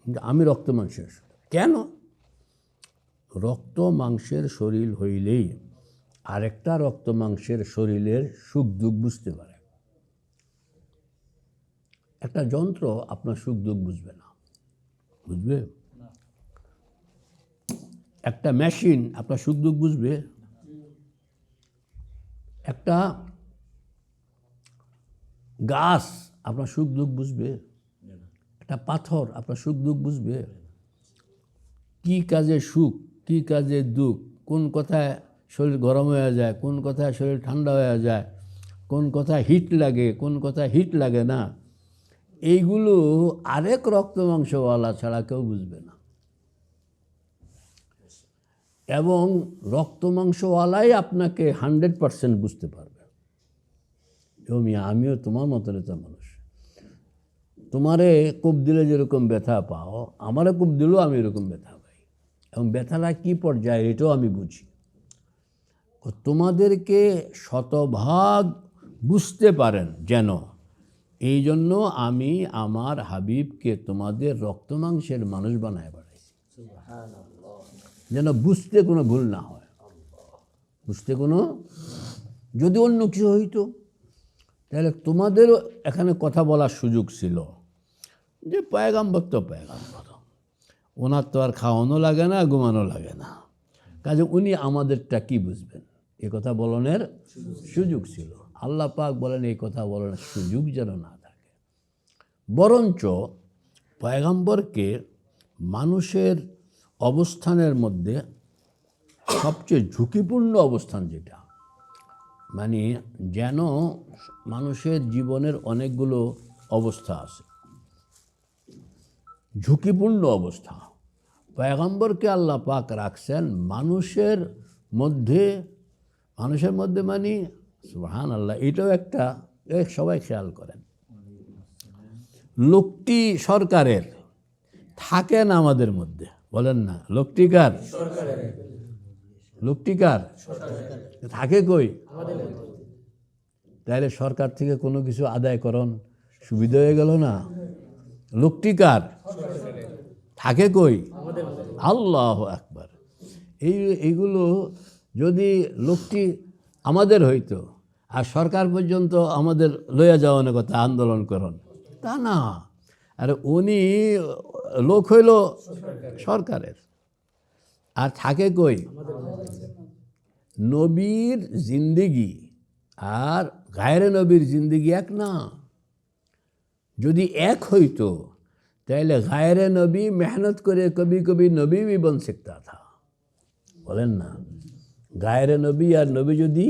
কিন্তু আমি রক্ত মাংসের শরীর। কেন? রক্ত মাংসের শরীর হইলেই আরেকটা রক্ত মাংসের শরীরের সুখ দুঃখ বুঝতে পারে। একটা যন্ত্র আপনার সুখ দুঃখ বুঝবে না, বুঝবে? একটা মেশিন আপনার সুখ দুঃখ বুঝবে? একটা গাছ আপনার সুখ দুঃখ বুঝবে? একটা পাথর আপনার সুখ দুঃখ বুঝবে? কি কাজে সুখ, কি কাজে দুঃখ, কোন কথায় শরীর গরম হয়ে যায়, কোন কথায় শরীর ঠান্ডা হয়ে যায়, কোন কথা হিট লাগে, কোন কথা হিট লাগে না, এইগুলো আরেক রক্ত মাংসওয়ালা ছাড়া কেউ বুঝবে না। এবং রক্ত মাংসওয়ালাই আপনাকে 100% বুঝতে পারবে। আমিও তোমার মতো নেতা মানুষ, তোমারে কূপ দিলে যেরকম ব্যথা পাও, আমারও কূপ দিলেও আমি এরকম ব্যথা পাই, এবং ব্যথাটা কী পর্যায়ে এটাও আমি বুঝি। তোমাদেরকে শতভাগ বুঝতে পারেন যেন, এই জন্য আমি আমার হাবিবকে তোমাদের রক্ত মাংসের মানুষ বানায় বাড়াইছি, যেন বুঝতে কোনো ভুল না হয়। বুঝতে কোনো, যদি অন্য কিছু হইতো তাহলে তোমাদেরও এখানে কথা বলার সুযোগ ছিল যে পয়গাম্বর তো পয়গাম্বর, ওনার তো আর খাওয়ানো লাগে না, ঘুমানো লাগে না, কাজে উনি আমাদেরটা কি বুঝবেন, এ কথা বলনের সুযোগ ছিল। আল্লাহ পাক বলেন এই কথা বলার সুযোগ যেন না থাকে, বরঞ্চ পয়গাম্বরকে মানুষের অবস্থানের মধ্যে সবচেয়ে ঝুঁকিপূর্ণ অবস্থান যেটা, মানে যেন মানুষের জীবনের অনেকগুলো অবস্থা আছে, ঝুঁকিপূর্ণ অবস্থা, পয়গম্বরকে আল্লাহ পাক রাখছেন মানুষের মধ্যে মানে সুবহানাল্লাহ, এটাও একটা সবাই খেয়াল করেন। লোকটি সরকারের থাকেন আমাদের মধ্যে, বলেন না লোকটি কার? লোকটি কার? থাকে কই? তাহলে সরকার থেকে কোনো কিছু আদায় করন সুবিধা হয়ে গেল না? লোকটি কার? থাকে কই? আল্লাহু আকবার। এইগুলো যদি লোকটি আমাদের হইতো আর সরকার পর্যন্ত আমাদের লইয়া যাওয়ার কথা আন্দোলন করন, তা না, আর উনি লোক হইল সরকারের, আর থাকে কই? নবীর জিন্দিগি আর গায়রে নবীর জিন্দিগি এক না। যদি এক হইতো তাহলে গায়রে নবী মেহনত করে কবি কবি নবী भी बन सकता था, বলেন না? গায়রে নবী আর নবী যদি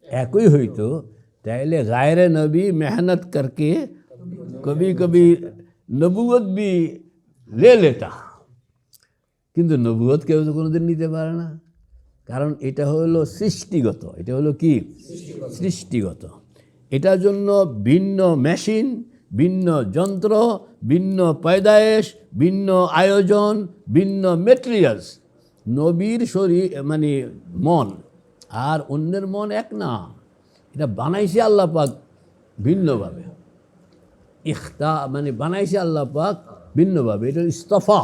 একই হইতো তাহলে গায়রে নবী মেহনত করকে কবি কবি নবুয়ত भी ले लेता, কিন্তু নবুয়ত কেউ তো কোনোদিন নিতে পারে না, কারণ এটা হলো সৃষ্টিগত। এটা হলো কি? সৃষ্টিগত। এটার জন্য ভিন্ন মেশিন, ভিন্ন যন্ত্র, ভিন্ন পয়দায়েশ, ভিন্ন আয়োজন, ভিন্ন মেটেরিয়ালস। নবীর শরীর মানে মন আর অন্যের মন এক না, এটা বানাইছে আল্লাহ পাক ভিন্নভাবে। মানে বানাইছে আল্লাহ পাক ভিন্নভাবে, এটা ইস্তফা,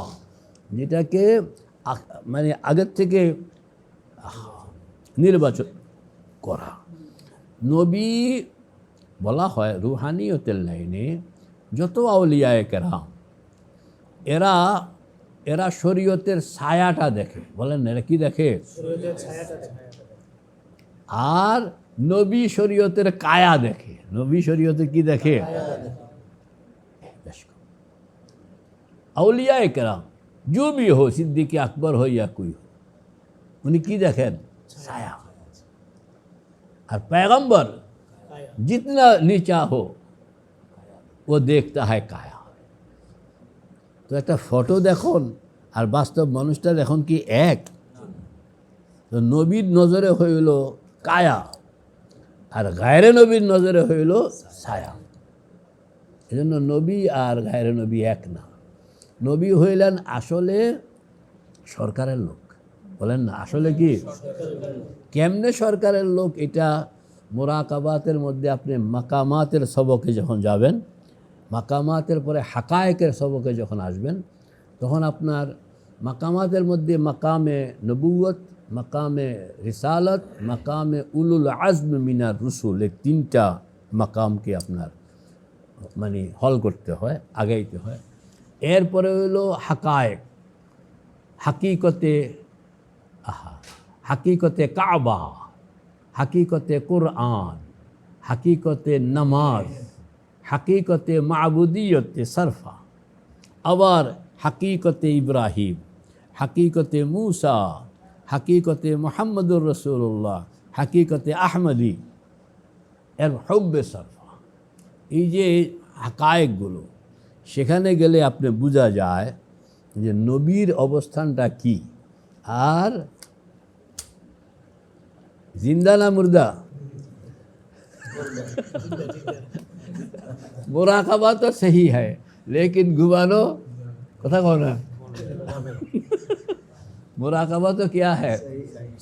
যেটাকে মানে আগের থেকে নির্বাচন করা। নবী বলা হয় রুহানিয়তের লাইনে যত আউলিয়ায়ে কেরাম এরা শরীয়তের ছায়াটা দেখে, বলেন না, এরা কি দেখে? আর নবী শরীয়তের কায়া দেখে। নবী শরীয়তের কি দেখে? আউলিয়ায়ে কেরাম जो भी हो, सिद्दीक़ আকবর हो या कोई हो, उन्हें की देखें? ছায়া। और पैगंबर जितना नीचा हो वो देखता है काया। तो একটা ফটো দেখুন আর বাস্তব মানুষটা দেখুন কি এক? তো নবীর নজরে হইল কায়া আর গায়রে নবীর নজরে হইল ছায়া। এজন্য নবী আর গায়রে নবী এক না। নবী হইলেন আসলে সরকারের লোক, বলেন না, আসলে কি? কেমনে সরকারের লোক? এটা মুরাকাবাতের মধ্যে আপনি মাকামাতের সবকে যখন যাবেন, মাকামাতের পরে হাকায়েকের সবকে যখন আসবেন, তখন আপনার মাকামাতের মধ্যে মাকামে নবুয়ত, মাকামে রিসালত, মাকামে উলুল আজম মিনার রসুল, এই তিনটা মাকামকে আপনার মানে হল করতে হয়, আগাইতে হয়। এরপরে হইল হাকায়েক, হাকিকতে কাবা, হাকিকতে কুরআন, হাকিকতে নামাজ, হাকিকতে মাবুদিয়তে সরফা, আবার হাকিকতে ইব্রাহিম, হাকিকতে মুসা, হাকিকতে মুহাম্মদুর রাসূলুল্লাহ, হাকিকতে আহমদি। এর হুব্বে সরফা, এই যে হাকায়েকগুলো, সেখানে গেলে আপনি বোঝা যায় যে নবীর অবস্থানটা কি। আর জিন্দা না মুর্দা, मुराकबा तो सही है लेकिन घुमानो कथा कौन है, मुराकबा तो क्या है,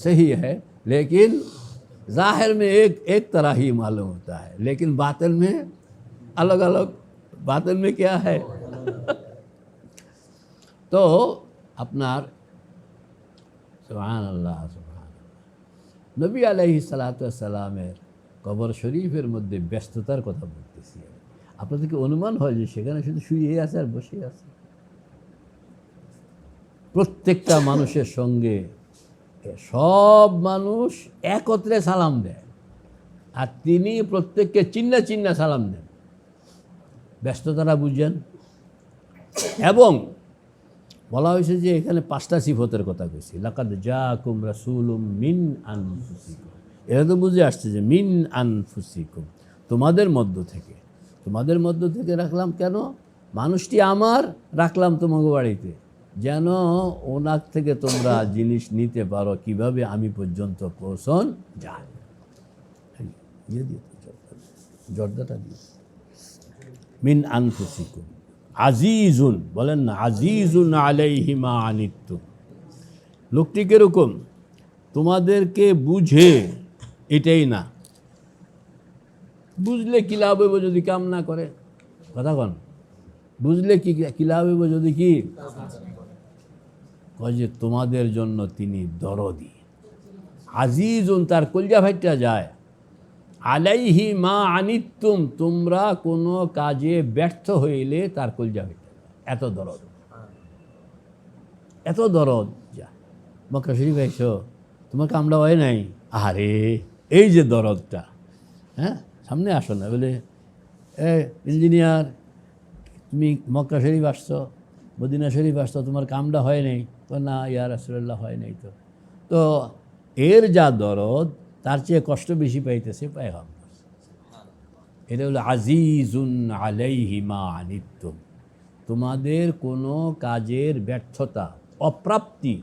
सही है, लेकिन जाहिर में एक तरह ही मालूम होता है, लेकिन बातिन में अलग अलग, बातिन में क्या है। तो আপনার সুবহানাল্লাহ সুবহানাল্লাহ, নবী আলাইহিস সালাতু ওয়াস সালামের কবর শরীফের মধ্যে ব্যস্ততার কথা বলতেছি। আপনাদেরকে অনুমান হয় যে সেখানে শুধু শুয়ে আছে আর বসে আছে। প্রত্যেকটা মানুষের সঙ্গে সব মানুষ একত্রে সালাম দেয়, আর তিনি প্রত্যেককে চিন্না চিন্না সালাম দেন। ব্যস্ততাটা বুঝছেন। এবং বলা হয়েছে যে এখানে 5টা সিফতের কথা কইছি, লাকাদ জাআকুম রাসূলুম মিন আনফুসিকুম। এটা তো বুঝে আসছে যে মিন আনফুসিকুম, তোমাদের মধ্য থেকে। তোমাদের মধ্য থেকে রাখলাম কেন? মানুষটি আমার, রাখলাম তোমাকে বাড়িতে, যেন ওনার থেকে তোমরা জিনিস নিতে পারো কিভাবে আমি পর্যন্ত পৌঁছন যায়। জর্দাটা দিয়ে মিন আনফুসিকুম আজিজুন, বলেন না আজিজুন আলাইহি মা আনিতুম। লোকটি কিরকম? তোমাদেরকে বুঝে, এটাই না বুঝলে কি লাভ হইব যদি কাম না করে। কথা কন, বুঝলে কি লাভ হইব যদি কি কয় যে তোমাদের জন্য তিনি দরদি। আজিজুন, তার কলজা ফাইটা যায়। আলাইহি মা আনিতুম, তোমরা কোনো কাজে ব্যর্থ হইলে তার কলজা ফাইটা যায়। এত দরদ, এত দরদ। যা মক্কা শরীফ আইসো, তোমার কামড়া হয় নাই, আরে এই যে দরদটা। হ্যাঁ, সামনে আসো না, বলে ইঞ্জিনিয়ার তুমি মক্কা শরীফ আসছো, মদিনা শরীফ আসছো, তোমার কামটা হয় নাই? তো না ইয়া রাসূলুল্লাহ, হয় নাই। তো এর যা দরদ, তার চেয়ে কষ্ট বেশি পাইতেছে পয়গম্বর। এটা হলো আজিজুন আলাইহি মা আনিতুম। তোমাদের কোনো কাজের ব্যর্থতা, অপ্রাপ্তি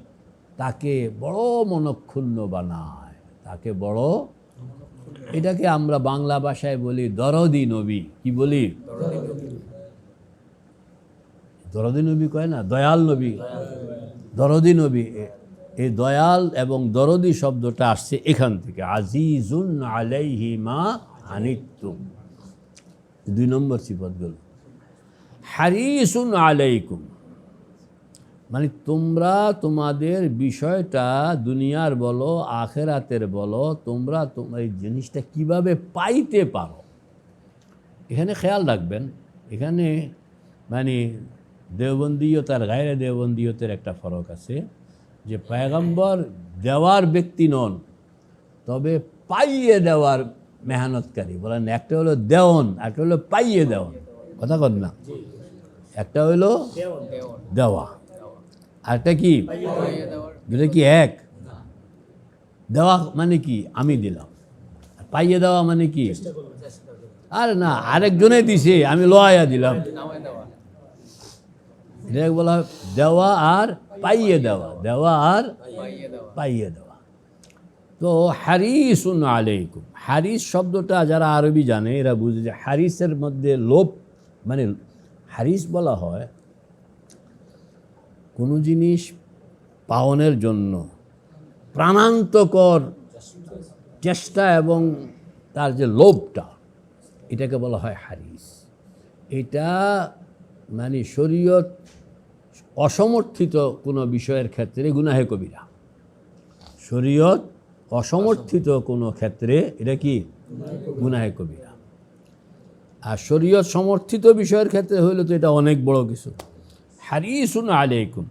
তাকে বড় মনক্ষুণ্ণ বানায়, তাকে বড়, এটাকে আমরা বাংলা ভাষায় বলি দরদি নবী। কি বলি? দরদি নবী কয় না, দয়াল নবী, দরদি নবী। এই দয়াল এবং দরদি শব্দটা আসছে এখান থেকে, আজিজুন আলাইহি মা আনিতুম। 2 নম্বর সিফত গেল। হারিসুন আলাইকুম, মানে তোমরা তোমাদের বিষয়টা দুনিয়ার বলো আখেরাতের বলো, তোমরা তোমার এই জিনিসটা কিভাবে পাইতে পারো। এখানে খেয়াল রাখবেন, এখানে মানে দেওবন্দিয়ত আর গায়রে দেওবন্দিয়তের একটা ফরক আছে, যে পয়গম্বর দেওয়ার ব্যক্তি নন, তবে পাইয়ে দেওয়ার মেহনতকারী। বলেন, একটা হলো দেওয়ন, একটা হলো পাইয়ে দেওয়ন। কথা কন না, একটা হলো দেওয়া, আরেকটা কি? দুটো কি এক? দেওয়া মানে কি? আমি দিলাম। আর পাইয়ে দেওয়া মানে কি? আর না, আরেকজনে দিছে, আমি লয়া দিলাম। এটাকে বলা হয় দেওয়া আর পাইয়ে দেওয়া, দেওয়া আর পাইয়ে দেওয়া। তো হারিসুন আলাইকুম, হারিস শব্দটা যারা আরবি জানে এরা বুঝে যে হারিসের মধ্যে লোভ, মানে হারিস বলা হয় কোনো জিনিস পাওনের জন্য প্রাণান্তকর চেষ্টা এবং তার যে লোভটা, এটাকে বলা হয় হারিস। এটা মানে শরীয়ত অসমর্থিত কোনো বিষয়ের ক্ষেত্রে গুনাহে কবিরা। শরীয়ত অসমর্থিত কোনো ক্ষেত্রে এটা কি? গুনাহে কবিরা। আর শরীয়ত সমর্থিত বিষয়ের ক্ষেত্রে হইলে তো এটা অনেক বড় কিছু। হারিসুন আলাইকুম,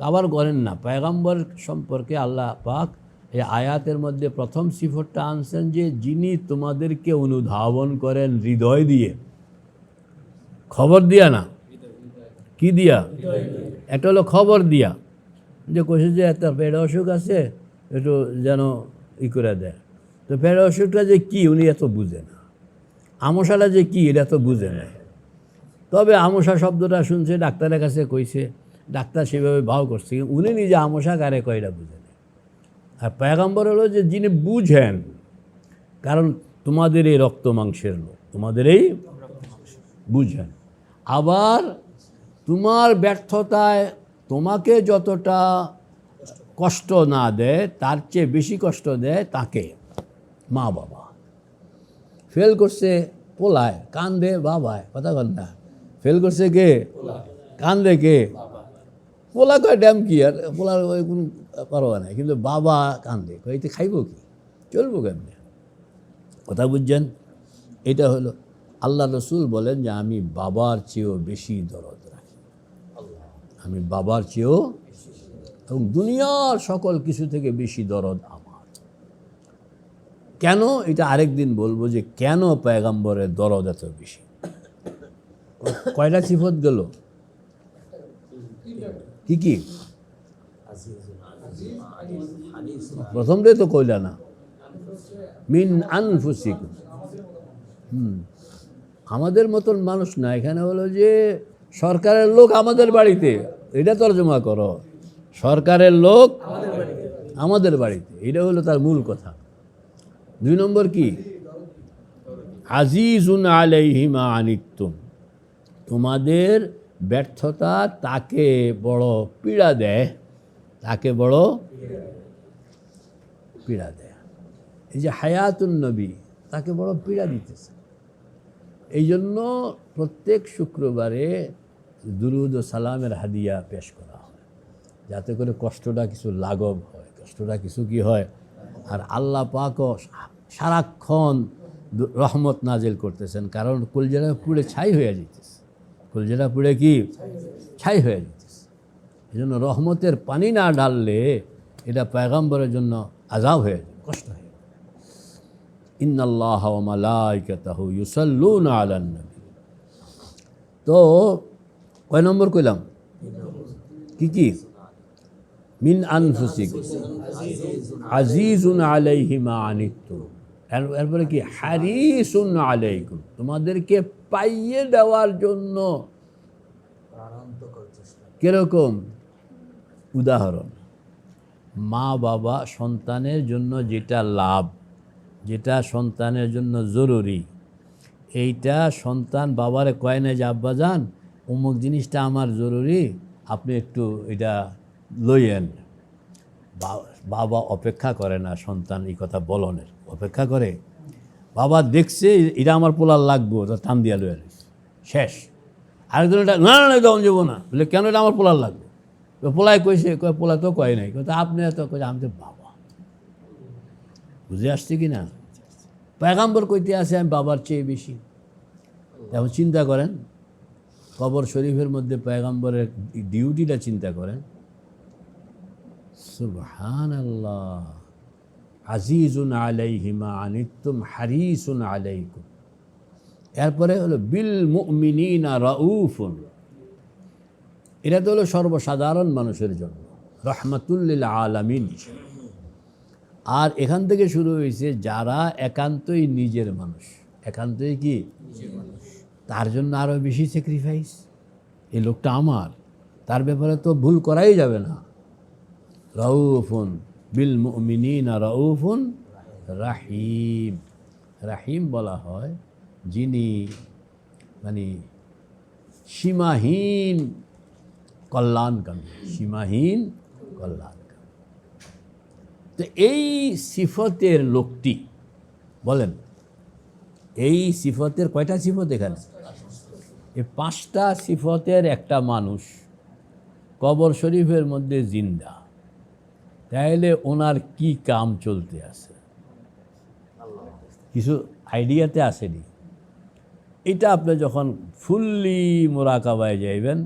আবার করেন না পয়গম্বর সম্পর্কে আল্লাহ পাক এই আয়াতের মধ্যে প্রথম সিফতটা আনছেন যে যিনি তোমাদেরকে অনুধাবন করেন হৃদয় দিয়ে, খবর দিয়া না, কি দিয়া? একটা হলো খবর দিয়া, যে কইছে যে একটা পেট অসুখ আছে, একটু যেন ই করে দেয়। তো পেট অসুখটা যে কি উনি এত বুঝে না, আমশাটা যে কি এটা তো বুঝে নেয়। তবে আমশা শব্দটা শুনছে, ডাক্তারের কাছে কইছে, ডাক্তার সেভাবে ভাও করছে, উনি নিজে আমশা কারে কয় এটা বুঝে নেয়। আর পয়গম্বর হলো যে যিনি বুঝেন, কারণ তোমাদের এই রক্ত মাংসের লোক, তোমাদের এই বুঝেন। আবার তোমার ব্যর্থতায় তোমাকে যতটা কষ্ট না দেয় তার চেয়ে বেশি কষ্ট দেয় তাকে, মা বাবা। ফেল করছে পোলায়, কান্দে বাবায়, কথা কন না। ফেল করছে কে? কান্দে কে? পোলা কয় ড্যাম কি, আর পোলার ওই কোনো পারোয়া নাই, কিন্তু বাবা কান্দে, কইতে খাইব কি, চলবো কেমনে? কথা বুঝছেন? এটা হলো আল্লাহ রসুল বলেন যে আমি বাবার চেয়েও বেশি দরদ রাখি, আমি বাবার চেয়েও এবং দুনিয়ার সকল কিছু থেকে বেশি দরদ আমার। কেন? এটা আরেক দিন বলবো যে কেন পয়গম্বরের দরদ এত বেশি। কয়টা সিফত গেল? কি কি? প্রথমটাই তো কইলা না, মিন আনফুসিকুম। আমাদের মতন মানুষ না, এখানে হলো যে সরকারের লোক আমাদের বাড়িতে, এটা তর্জমা করো, সরকারের লোক আমাদের বাড়িতে, এটা হলো তার মূল কথা। 2 নম্বর কি? আজিজুন আলাইহি মা আনিতুম, তোমাদের ব্যর্থতা তাকে বড় পীড়া দেয়, তাকে বড় পীড়া দেয়। এই যে হায়াতুন নবী, তাকে বড় পীড়া দিতেছে। এই জন্য প্রত্যেক শুক্রবারে দুরুদ ও সালামের হাদিয়া পেশ করা হয়, যাতে করে কষ্টটা কিছু লাঘব হয়, কষ্টটা কিছু কি হয়। আর আল্লাহ পাকও সারাক্ষণ রহমত নাজিল করতেছেন, কারণ কলজেরা পুড়ে ছাই হয়ে যেতেছে, কলজেরা পুড়ে কি ছাই হয়ে যেতেছে। এই জন্য রহমতের পানি না ঢাললে এটা পয়গম্বরের জন্য আযাব হয়ে যায়, কষ্ট হয়ে যায়। ইন্নাল্লাহা ওয়া মালাইকাতাহু ইউসাল্লুনা আলান নবী। তো কয় নম্বর কইলাম? কি কি? মিন আনফুসিকুম আজিজুন আলাইহি মা আনিতুম, এরপরে কি? হারিসুন আলাইকুম, তোমাদেরকে পাইয়ে দেওয়ার জন্য। কিরকম? উদাহরণ, মা বাবা সন্তানের জন্য যেটা লাভ, যেটা সন্তানের জন্য জরুরি, এইটা সন্তান বাবারে কয় না যে আব্বা যান অমুক জিনিসটা আমার জরুরি, আপনি একটু এটা লইয়েন। বাবা অপেক্ষা করে না সন্তান এই কথা বলনের, অপেক্ষা করে। বাবা দেখছে এটা আমার পোলার লাগবো, তা টান দিয়া লইয়া রয়েছে, শেষ। আরেকজন এটা না না তখন যাবো না, বলে কেন এটা আমার পোলার লাগবে? পোলায় কইছে, কয় পোলা তো কয় নাই, তা আপনি এত কয়ে, আমি তো বাবা। বুঝে আসছে কি না? পয়গম্বর কইতে আছে আমি বাবার চেয়ে বেশি। এখন চিন্তা করেন, কবর শরীফের মধ্যে পয়গম্বরের ডিউটিটা চিন্তা করেন। সুবহানাল্লাহ। আজিজুন আলাইহি মা আনিতুম হারিসুন আলাইকুম। এরপরে হলো বিল মুমিনিনা রাউফুন, এটা তো হলো সর্বসাধারণ মানুষের জন্য রহমাতুল লিল আলামিন। আর এখান থেকে শুরু হয়েছে যারা একান্তই নিজের মানুষ, একান্তই কি তার জন্য আরও বেশি স্যাক্রিফাইস। এই লোকটা আমার, তার ব্যাপারে তো ভুল করাই যাবে না। রাউফুন বিল মুমিনিনা রাউফুন রাহিম। রাহিম বলা হয় যিনি মানে সীমাহীন কল্যাণকামী, সীমাহীন কল্যাণকামী। তো এই সিফতের লোকটি, বলেন এই সিফতের কয়টা সিফত এখানে? এই 5টা সিফতের একটা মানুষ কবর শরীফের মধ্যে জিন্দা, তাইলে ওনার কি কাম চলতে আছে কিছু আইডিয়াতে আসেনি। এটা আপনি যখন ফুললি মোরাকাবায় যাইবেন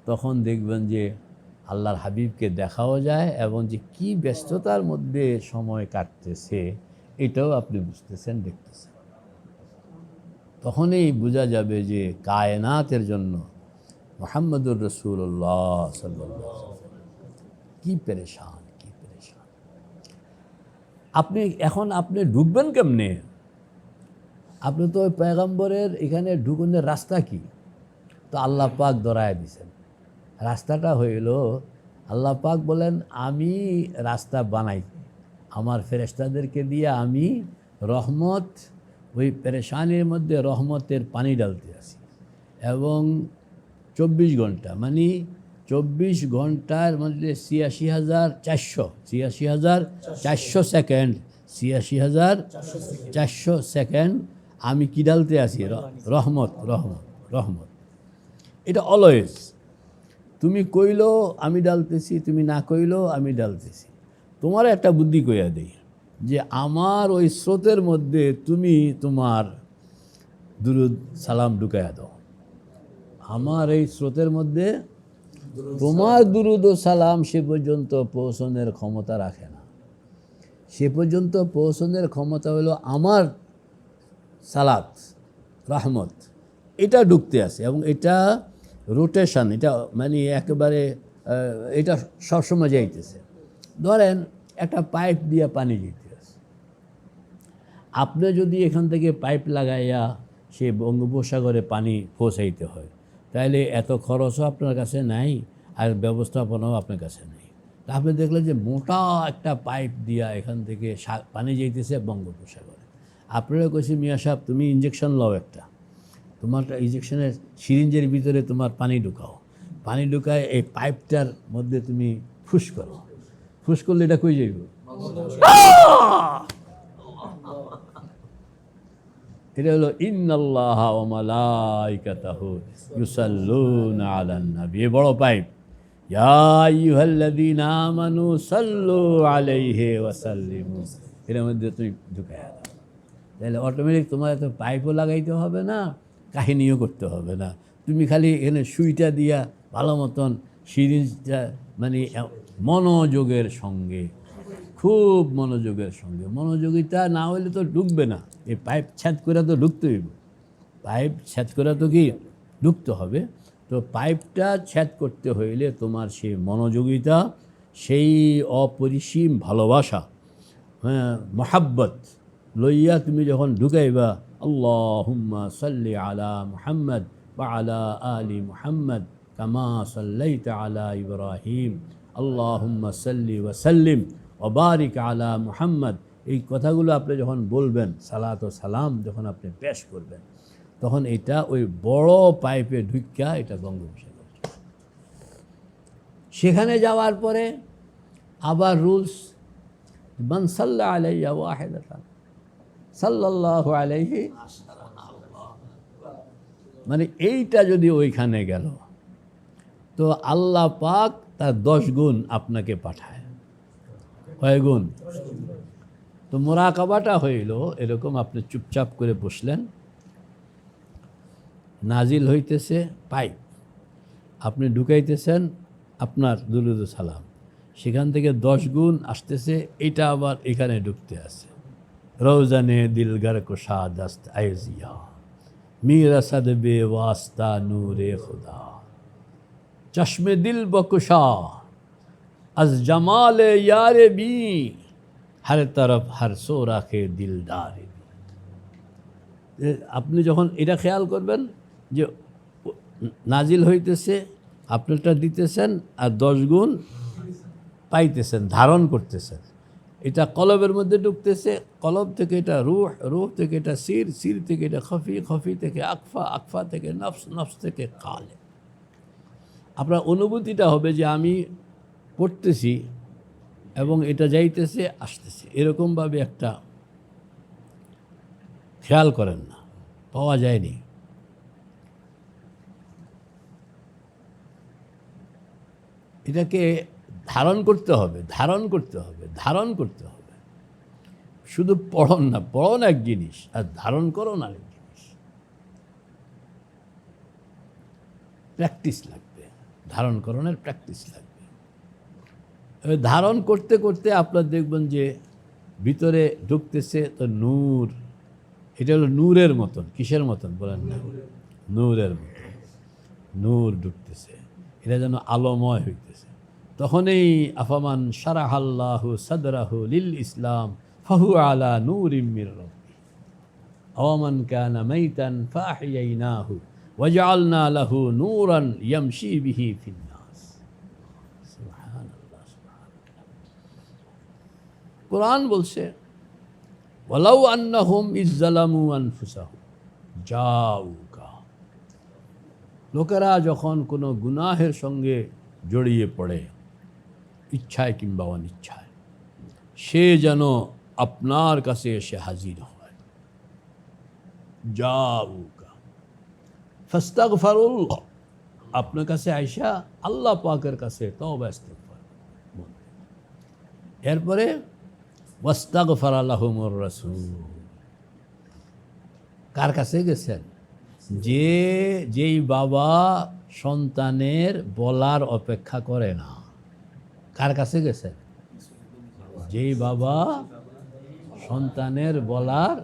তখন দেখবেন যে আল্লাহর হাবিবকে দেখাও যায় এবং যে কি ব্যস্ততার মধ্যে সময় কাটতেছে এটাও আপনি বুঝতেছেন, দেখতেছেন। তখনই বোঝা যাবে যে কায়নাতের জন্য মুহাম্মদুর রাসূলুল্লাহ সাল্লাল্লাহু আলাইহি ওয়াসাল্লাম কি পেরেশান, কি পেরেশান। আপনি এখন আপনি ঢুকবেন কেমনে? আপনি তো ওই পয়গম্বরের এখানে ঢুকুনের রাস্তা কি? তো আল্লাহ পাক ধরায় দিছেন। রাস্তাটা হইল, আল্লাহ পাক বলেন আমি রাস্তা বানাই, আমার ফেরেশতাদেরকে দিয়ে আমি রহমত, ওই পেরেশানির মধ্যে রহমতের পানি ডালতে আসি। এবং 24 ঘন্টা মানে 24 ঘন্টার মধ্যে 86,400 সেকেন্ড, 86,400 সেকেন্ড আমি কি ডালতে আসি? রহমত, রহমত, রহমত। এটা অলওয়েজ, তুমি কইলো আমি ডালতেছি, তুমি না কইলো আমি ডালতেছি। তোমার একটা বুদ্ধি কইয়া দেই যে আমার ওই স্রোতের মধ্যে তুমি তোমার দুরুদ সালাম ঢুকাইয়া দাও। আমার এই স্রোতের মধ্যে তোমার দুরুদ ও সালাম সে পর্যন্ত পৌঁছনের ক্ষমতা রাখে না। সে পর্যন্ত পৌঁছনের ক্ষমতা হলো আমার সালাত, রহমত, এটা ঢুকতে আছে। এবং এটা রোটেশন, এটা মানে একেবারে এটা সবসময় যাইতেছে। ধরেন একটা পাইপ দিয়ে পানি যেতে আছে, আপনি যদি এখান থেকে পাইপ লাগাইয়া সে বঙ্গোপসাগরে পানি পৌঁছাইতে হয়, তাহলে এত খরচও আপনার কাছে নাই, আর ব্যবস্থাপনাও আপনার কাছে নেই। তা আপনি দেখলেন যে মোটা একটা পাইপ দিয়া এখান থেকে পানি যাইতেছে বঙ্গোপসাগরে। আপনারা কইছি মিয়া সাহেব তুমি ইঞ্জেকশন লও, একটা তোমার ইঞ্জেকশনের সিরিঞ্জের ভিতরে তোমার পানি ঢুকাও, পানি ঢুকায় এই পাইপটার মধ্যে তুমি ফুস করো, ফুস করলে এটা কই যাইব? এটা হলো ইন্নাল্লাহা ওয়া মালাইকাতাহু ইউসাল্লুনা আলান নবী, বড় পাইপ। ইয়া আইয়ুহাল্লাযীনা আমানু সাল্লু আলাইহি ওয়া সাল্লিমু, এর মধ্যে তুমি ঢুকায়া দাও, তাহলে অটোমেটিক তোমার এত পাইপও লাগাইতে হবে না, কাহিনীও করতে হবে না। তুমি খালি এখানে সুইটা দিয়া ভালো মতন সিরিজটা মানে মনোযোগের সঙ্গে, খুব মনোযোগের সঙ্গে, মনোযোগিতা না হলে তো ঢুকবে না। এই পাইপ ছেদ করে তো ঢুকতে হইব, পাইপ ছেদ করে তো কি ঢুকতে হবে। তো পাইপটা ছেদ করতে হইলে তোমার সেই মনোযোগিতা, সেই অপরিসীম ভালোবাসা, হ্যাঁ মহাব্বত লইয়া তুমি যখন ঢুকাইবা, আল্লাহুম্মা সাল্লি আলা মুহাম্মদ ওয়া আলা আলি মুহাম্মদ কামা সাল্লাইতা আলা ইব্রাহিম আল্লাহুম্মা সাল্লি ওয়া সাল্লিম ওয়া বারিক আলা মুহাম্মদ, এই কথাগুলো আপনি যখন বলবেন, সালাত ও সালাম যখন আপনি পেশ করবেন, তখন এটা ওই বড় পাইপে ঢুকা এটা বঙ্গোপসাগর। সেখানে যাওয়ার পরে আবার রুলস, মান সাল্লা আলাইয়া ওয়াহিদাতান সাল্লাল্লাহু আলাইহি, মানে এইটা যদি ওইখানে গেল তো আল্লাহ পাক তার 10 গুণ আপনাকে পাঠায়। কয় গুণ? তো মোরাকাবাটা হইল এরকম, আপনি চুপচাপ করে বসলেন, নাজিল হইতেছে পাইপ, আপনি ঢুকাইতেছেন আপনার দুরুদ সালাম, সেখান থেকে 10 গুণ আসতেছে, এটা আবার এখানে ঢুকতে আছে। রওজানে দিলগার কো শাদাস্ত আইজিয়া মীরা সদবে ওয়াস্তা নূরে খুদা চশমে দিল বকুশা আজ জামালে ইয়ারে বি হর তরফ হর সো রাখে দিলদারে। আপনি যখন এটা খেয়াল করবেন যে নাজিল হইতেছে, আপনারটা দিতেছেন, আর 10 গুণ পাইতেছেন, ধারণ করতেছেন। এটা কলবের মধ্যে ঢুকতেছে, কলব থেকে এটা রূহ, রূহ থেকে এটা সির, সির থেকে এটা খফি, খফি থেকে আকফা, আকফা থেকে নফস, নফস থেকে কালে। আপনার অনুভূতিটা হবে যে আমি পড়তেছি এবং এটা যাইতেছে আসতেছে, এরকমভাবে একটা খেয়াল করেন না, পাওয়া যায়নি। এটাকে ধারণ করতে হবে, ধারণ করতে হবে, ধারণ করতে হবে। শুধু পড়ন না, পড়ন এক জিনিস, আর ধারণ করুন আরেক জিনিস। প্র্যাকটিস লাগবে, ধারণ করণের প্র্যাকটিস লাগবে। ধারণ করতে করতে আপনার দেখবেন যে ভিতরে ঢুকতেছে তো নূর, এটা হলো নূরের মতন। কিসের মতন বলেন না? নূরের মতন, নূর ঢুকতেছে, এটা যেন আলোময় হইতেছে। তখনই আফামান শারাহাল্লাহু সাদরাহু লিল ইসলাম ফাহু আলা নূরিম মির রাব্বি, আওয়ামান কানা মাইতান ফাহিয়াইনাহু ওয়াজআলনা লাহু নূরান ইয়ামশি বিহি ফিন নাস। সুবহানাল্লাহ, সুবহানাল্লাহ। কোরআন বলছে ওয়ালাউ আন্নাহুম ইজ্জালামু আনফুসাহুম জাউকা, লোকেরা যখন কোনো গুনাহের সঙ্গে জড়িয়ে পড়ে, ইচ্ছায় কিংবা অনিচ্ছায়, সে যেন আপনার কাছে এসে হাজির হয়। জাউকা ফাস্তাগফিরুল্লাহ, আপনার কাছে আইসা আল্লাহ পাকের কাছে তওবা ইস্তিগফার। এরপরে ওয়াস্তাগফারা লাহুমুর রাসূল, কার কাছে গেছেন? যেই বাবা সন্তানের বলার অপেক্ষা করে না। কার কাছে গেছেন? যেই বাবা সন্তানের বলার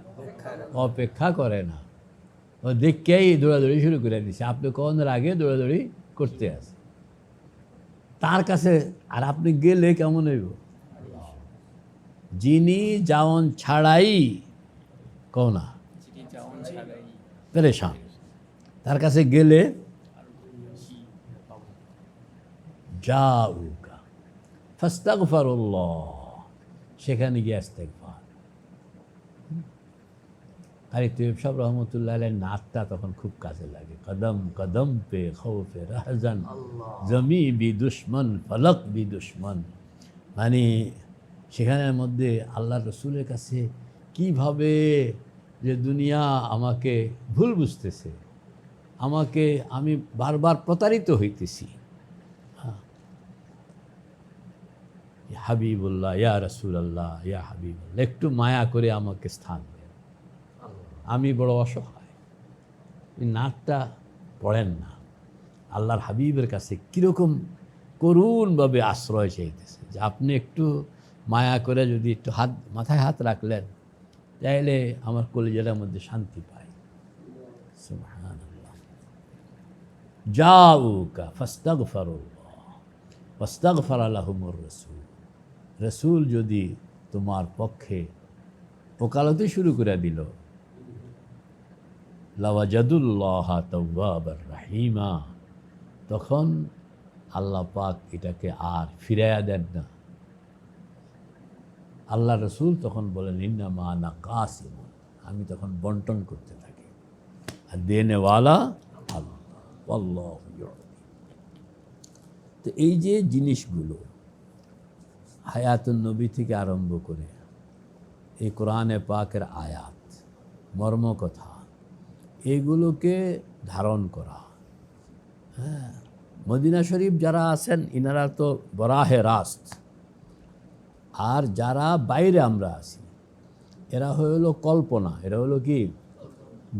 অপেক্ষা করে না, ও দেখেই দৌড়াদৌড়ি শুরু করে দিছে। আপনি কখনোর আগে দৌড়াদৌড়ি করতে আছে তার কাছে, আর আপনি গেলে কেমন হইব? যিনি যাওন ছাড়াই কওনা পেরেশান, তার কাছে গেলে জাউকা ফাস্তাগফিরুল্লাহ, সেখানে গিয়ে ইস্তিগফার। কারি তৈয়ব সাহেব রহমতুল্লাহ আলাইহির নাতটা তখন খুব কাজে লাগে। কদম কদম পে খৌফে রাহজান, জমি বি দুশ্মন ফলক বি দুশ্মন। মানে সেখানের মধ্যে আল্লাহ রসুলের কাছে কিভাবে যে দুনিয়া আমাকে ভুল বুঝতেছে, আমি বারবার প্রতারিত হইতেছি। হাবিবুল্লাহ, ইয়া রাসূলুল্লাহ, ইয়া হাবিবুল্লাহ, একটু মায়া করে আমাকে স্থান দেন, আমি বড় অসহায়। এই নাটটা পড়েন না, আল্লাহর হাবিবের কাছে কীরকম করুণভাবে আশ্রয় চাইতেছে, যে আপনি একটু মায়া করে যদি একটু মাথায় হাত রাখলেন, তাইলে আমার কলিজার মধ্যে শান্তি পায়। সুবহানাল্লাহ। জাউকা ফাস্তাগফিরুল্লাহ ওয়াস্তাগফারা লাহুমুর রাসূল, রাসূল যদি তোমার পক্ষে ওকালতি শুরু করে দিল, লাওয়াজাদুল্লাহ তাওয়াবার রাহিমা, তখন আল্লাহ পাক এটাকে আর ফিরাইয়া দেন না। আল্লাহ রসুল তখন বলেন ইন্নামা আনা কাসিম, আমি তখন বন্টন করতে থাকি, আর দেনেওয়ালা আল্লাহ, আল্লাহু ইউতি। তো এই যে জিনিসগুলো হায়াতুন নবী থেকে আরম্ভ করে এই কোরআনে পাকের আয়াত, মর্মকথা, এইগুলোকে ধারণ করা। হ্যাঁ, মদিনা শরীফ যারা আছেন ইনারা তো বরাহে রাস্ত, আর যারা বাইরে আমরা আছি এরা হলো কল্পনা। এরা হলো কি,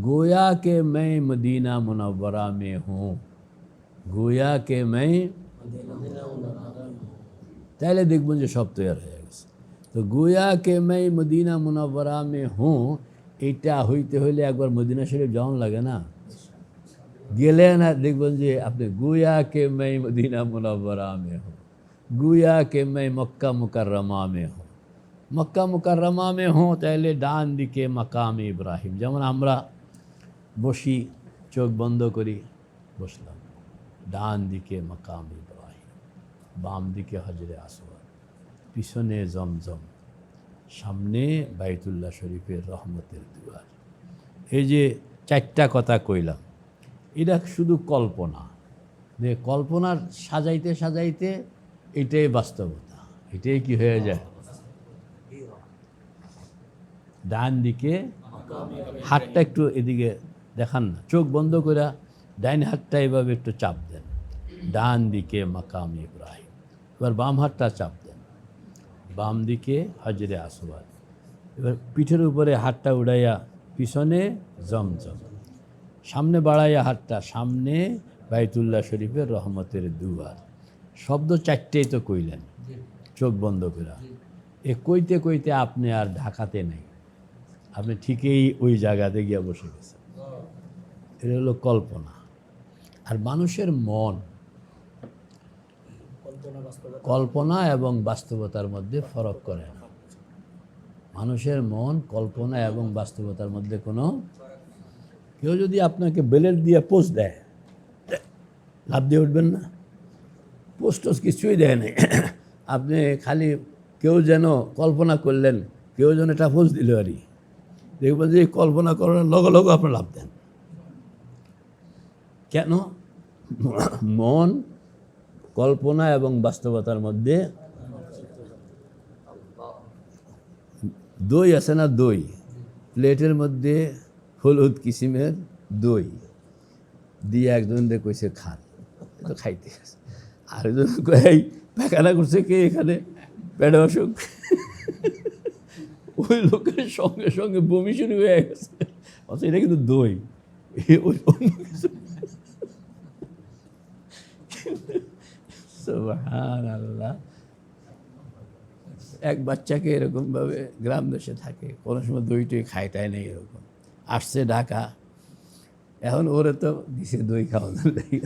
গোয়া কে मैं মদিনা মুনव्वरा में हूँ, গোয়া কে मैं, তাইলে দেখবেন যে সব তৈরি হয়ে গেছে। তো গোয়া কে मैं মদিনা মুনव्वरा में हूँ, এইটা হইতে হইলে একবার মদিনা শরীফ যাওয়ান লাগে না? গেলে না দেখবেন যে আপনি গোয়া কে मैं মদিনা মুনव्वरा में हूँ, গোয়া কে मैं মক্কা মুকাররমা में हूँ, মক্কা মুকাররমা में हूँ, তাইলে ডান দিকে মাকাম ইব্রাহিম। যেমন আমরা বসি, চোখ বন্ধ করি, বসলাম, ডান দিকে মাকাম ইব্রাহিম, বাম দিকে হজরে আসওয়াদ, পিছনে জমজম, সামনে বাইতুল্লাহ শরীফের রহমতের দুয়ার। এই যে চারটা কথা কইলাম, এটা শুধু কল্পনা, যে কল্পনার সাজাইতে সাজাইতে এটাই বাস্তবতা, এটাই কি হয়ে যায়। ডান দিকে হাতটা একটু এদিকে দেখান না, চোখ বন্ধ করে ডাইন হাতটা এভাবে একটু চাপ দেন, ডান দিকে মাকাম ইব্রাহিম। এবার বাম হাতটা চাপ দেন, বাম দিকে হজরে আসওয়াদ। এবার পিঠের উপরে হাতটা উড়াইয়া পিছনে জমজম, সামনে বাড়াইয়া হাতটা, সামনে বাইতুল্লাহ শরীফের রহমতের দুয়ার। শব্দ চারটেই তো কইলেন চোখ বন্ধ করে। এ কইতে কইতে আপনি আর ঢাকাতে নেই, আপনি ঠিকই ওই জায়গাতে গিয়ে বসে গেছেন। এটা হলো কল্পনা। আর মানুষের মন কল্পনা এবং বাস্তবতার মধ্যে ফরক করে না। মানুষের মন কল্পনা এবং বাস্তবতার মধ্যে কোনো, কেউ যদি আপনাকে বেলেট দিয়ে পোস্ট দেয়, লাভ দিয়ে উঠবেন না? পোস্ট কিছুই দেয় নাই, আপনি খালি কেউ যেন কল্পনা করলেন, কেউ যেন এটা পোস্ট দিল আর দেখবেন যে কল্পনা করার লগে লগে আপনি লাভ দেন। কেন? মন কল্পনা এবং বাস্তবতার মধ্যে, দই আছে না, দই প্লেটের মধ্যে হলুদ কিসিমের দই দিয়ে একজন কইছে খান, তো খাইতে গেছে, আরেকজন কই পায়খানা করছে কে এখানে, পেটে অসুখ, ওই লোকের সঙ্গে সঙ্গে বমি শুরু হয়ে গেছে, অথচ এটা কিন্তু দই, ওই অন্য কিছু। সুবহানাল্লাহ। এক বাচ্চাকে এরকমভাবে গ্রাম দেশে থাকে, কোনো সময় দইটই খায় টায় নেই, এরকম আসছে ঢাকা, এখন ওরে তো দিছে দই খাওয়ানোর লাগে।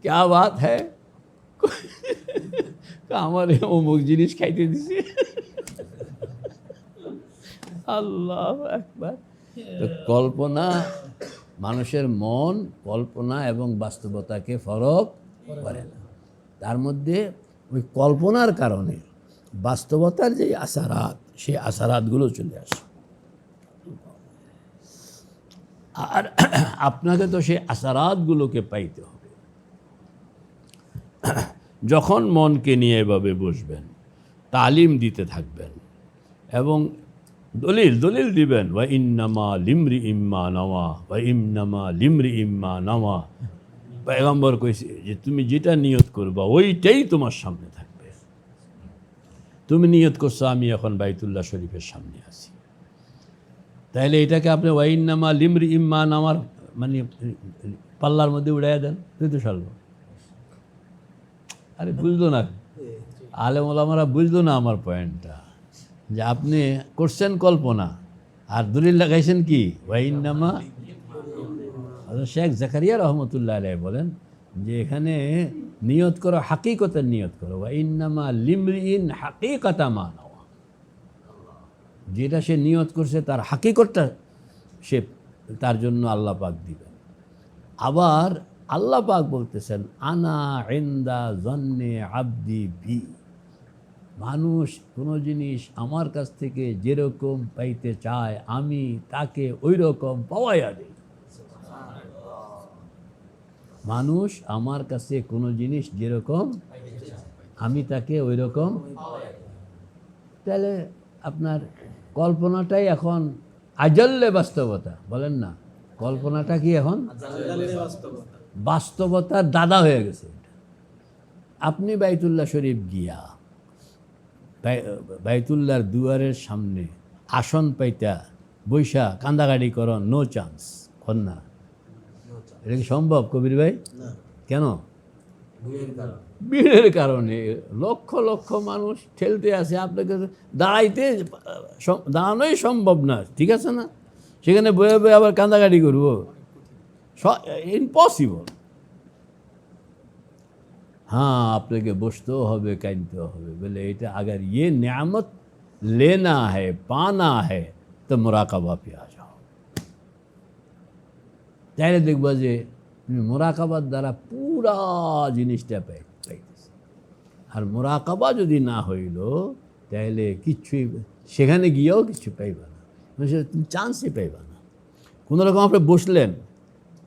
क्या बात है, আমার অমুক জিনিস খাইতে দিছে। আল্লাহু আকবার। তো কল্পনা, মানুষের মন কল্পনা এবং বাস্তবতাকে ফরক করে না, তার মধ্যে ওই কল্পনার কারণে বাস্তবতার যে আসারাত, সেই আসারাতগুলো চলে আসে। আর আপনাকে তো সেই আসারাতগুলোকে পাইতে হবে। যখন মনকে নিয়ে এভাবে বসবেন, তালিম দিতে থাকবেন এবং দলিল দিবেন, ওয়া ইন্নামা লিমরি ইম্মা নাওয়া, ওয়া ইন্নামা লিমরি ইম্মা নাওয়া। পয়গম্বর কইছে যে তুমি যেটা নিয়ত করবা ওইটাই তোমার সামনে থাকবে। তুমি নিয়ত করছো আমি এখন বাইতুল্লাহ শরীফের সামনে আছি, তাহলে এটাকে আপনি ওয়া ইন্নামা লিমরি ইম্মা নাওয়ার মানে পাল্লার মধ্যে উড়াইয়া দেন, তুই তো সারব। আরে বুঝলো না, আলেম ওলামারা বুঝলো না আমার পয়েন্টটা, যে আপনি করছেন কল্পনা আর দলিল লাগাইছেন কি ওয়াইন্নামা। শেখ জাকারিয়া রহমতুল্লাহ আলাইহি বলেন যে এখানে নিয়ত করো, হাকিকতের নিয়ত করো, ওয়াইন্নামা লিমরিইন হাকিকাতা মা নাওয়া, যেটা সে নিয়ত করছে তার হাকিকতটা সে তার জন্য আল্লাহ পাক দিবেন। আবার আল্লাহ পাক বলতেছেন আনা ইনদা জন্নে আবদি বি, মানুষ কোনো জিনিস আমার কাছ থেকে যেরকম পাইতে চায় আমি তাকে ওই রকম পাওয়াইয়া দিই। মানুষ আমার কাছে কোনো জিনিস যেরকম আমি তাকে ওই রকম, তাহলে আপনার কল্পনাটাই এখন আজল্লে বাস্তবতা, বলেন না, কল্পনাটা কি এখন বাস্তবতার দাদা হয়ে গেছে। আপনি বাইতুল্লাহ শরীফ গিয়া বাইতুল্লাহর দুয়ারের সামনে আসন পাইতা বৈশা কান্দাকাটি করো, নো চান্স, কর না। এটা কি সম্ভব কবির ভাই? কেন? ভিড়ের কারণে লক্ষ লক্ষ মানুষ ঠেলতে আছে, আপনাকে দাঁড়ানোই সম্ভব না, ঠিক আছে না? সেখানে বয়ে বয়ে আবার কান্দাকাটি করবো, ইম্পসিবল। हाँ আপনাকে বসতেও হবে, কাঁদতেও হবে, বলে এটা अगर ये नेमत लेना है पाना है तो मुराकाबा पे आ जाओ। তাইলে দেখবা যে তুমি মুরাকাবার দ্বারা পুরা জিনিসটা পাইতেছে। আর মুরাকাবা যদি না হইল তাহলে কিচ্ছুই, সেখানে গিয়েও কিছু পাইবা না, তুমি চান্সই পাইবা না। কোনো রকম আপনি বসলেন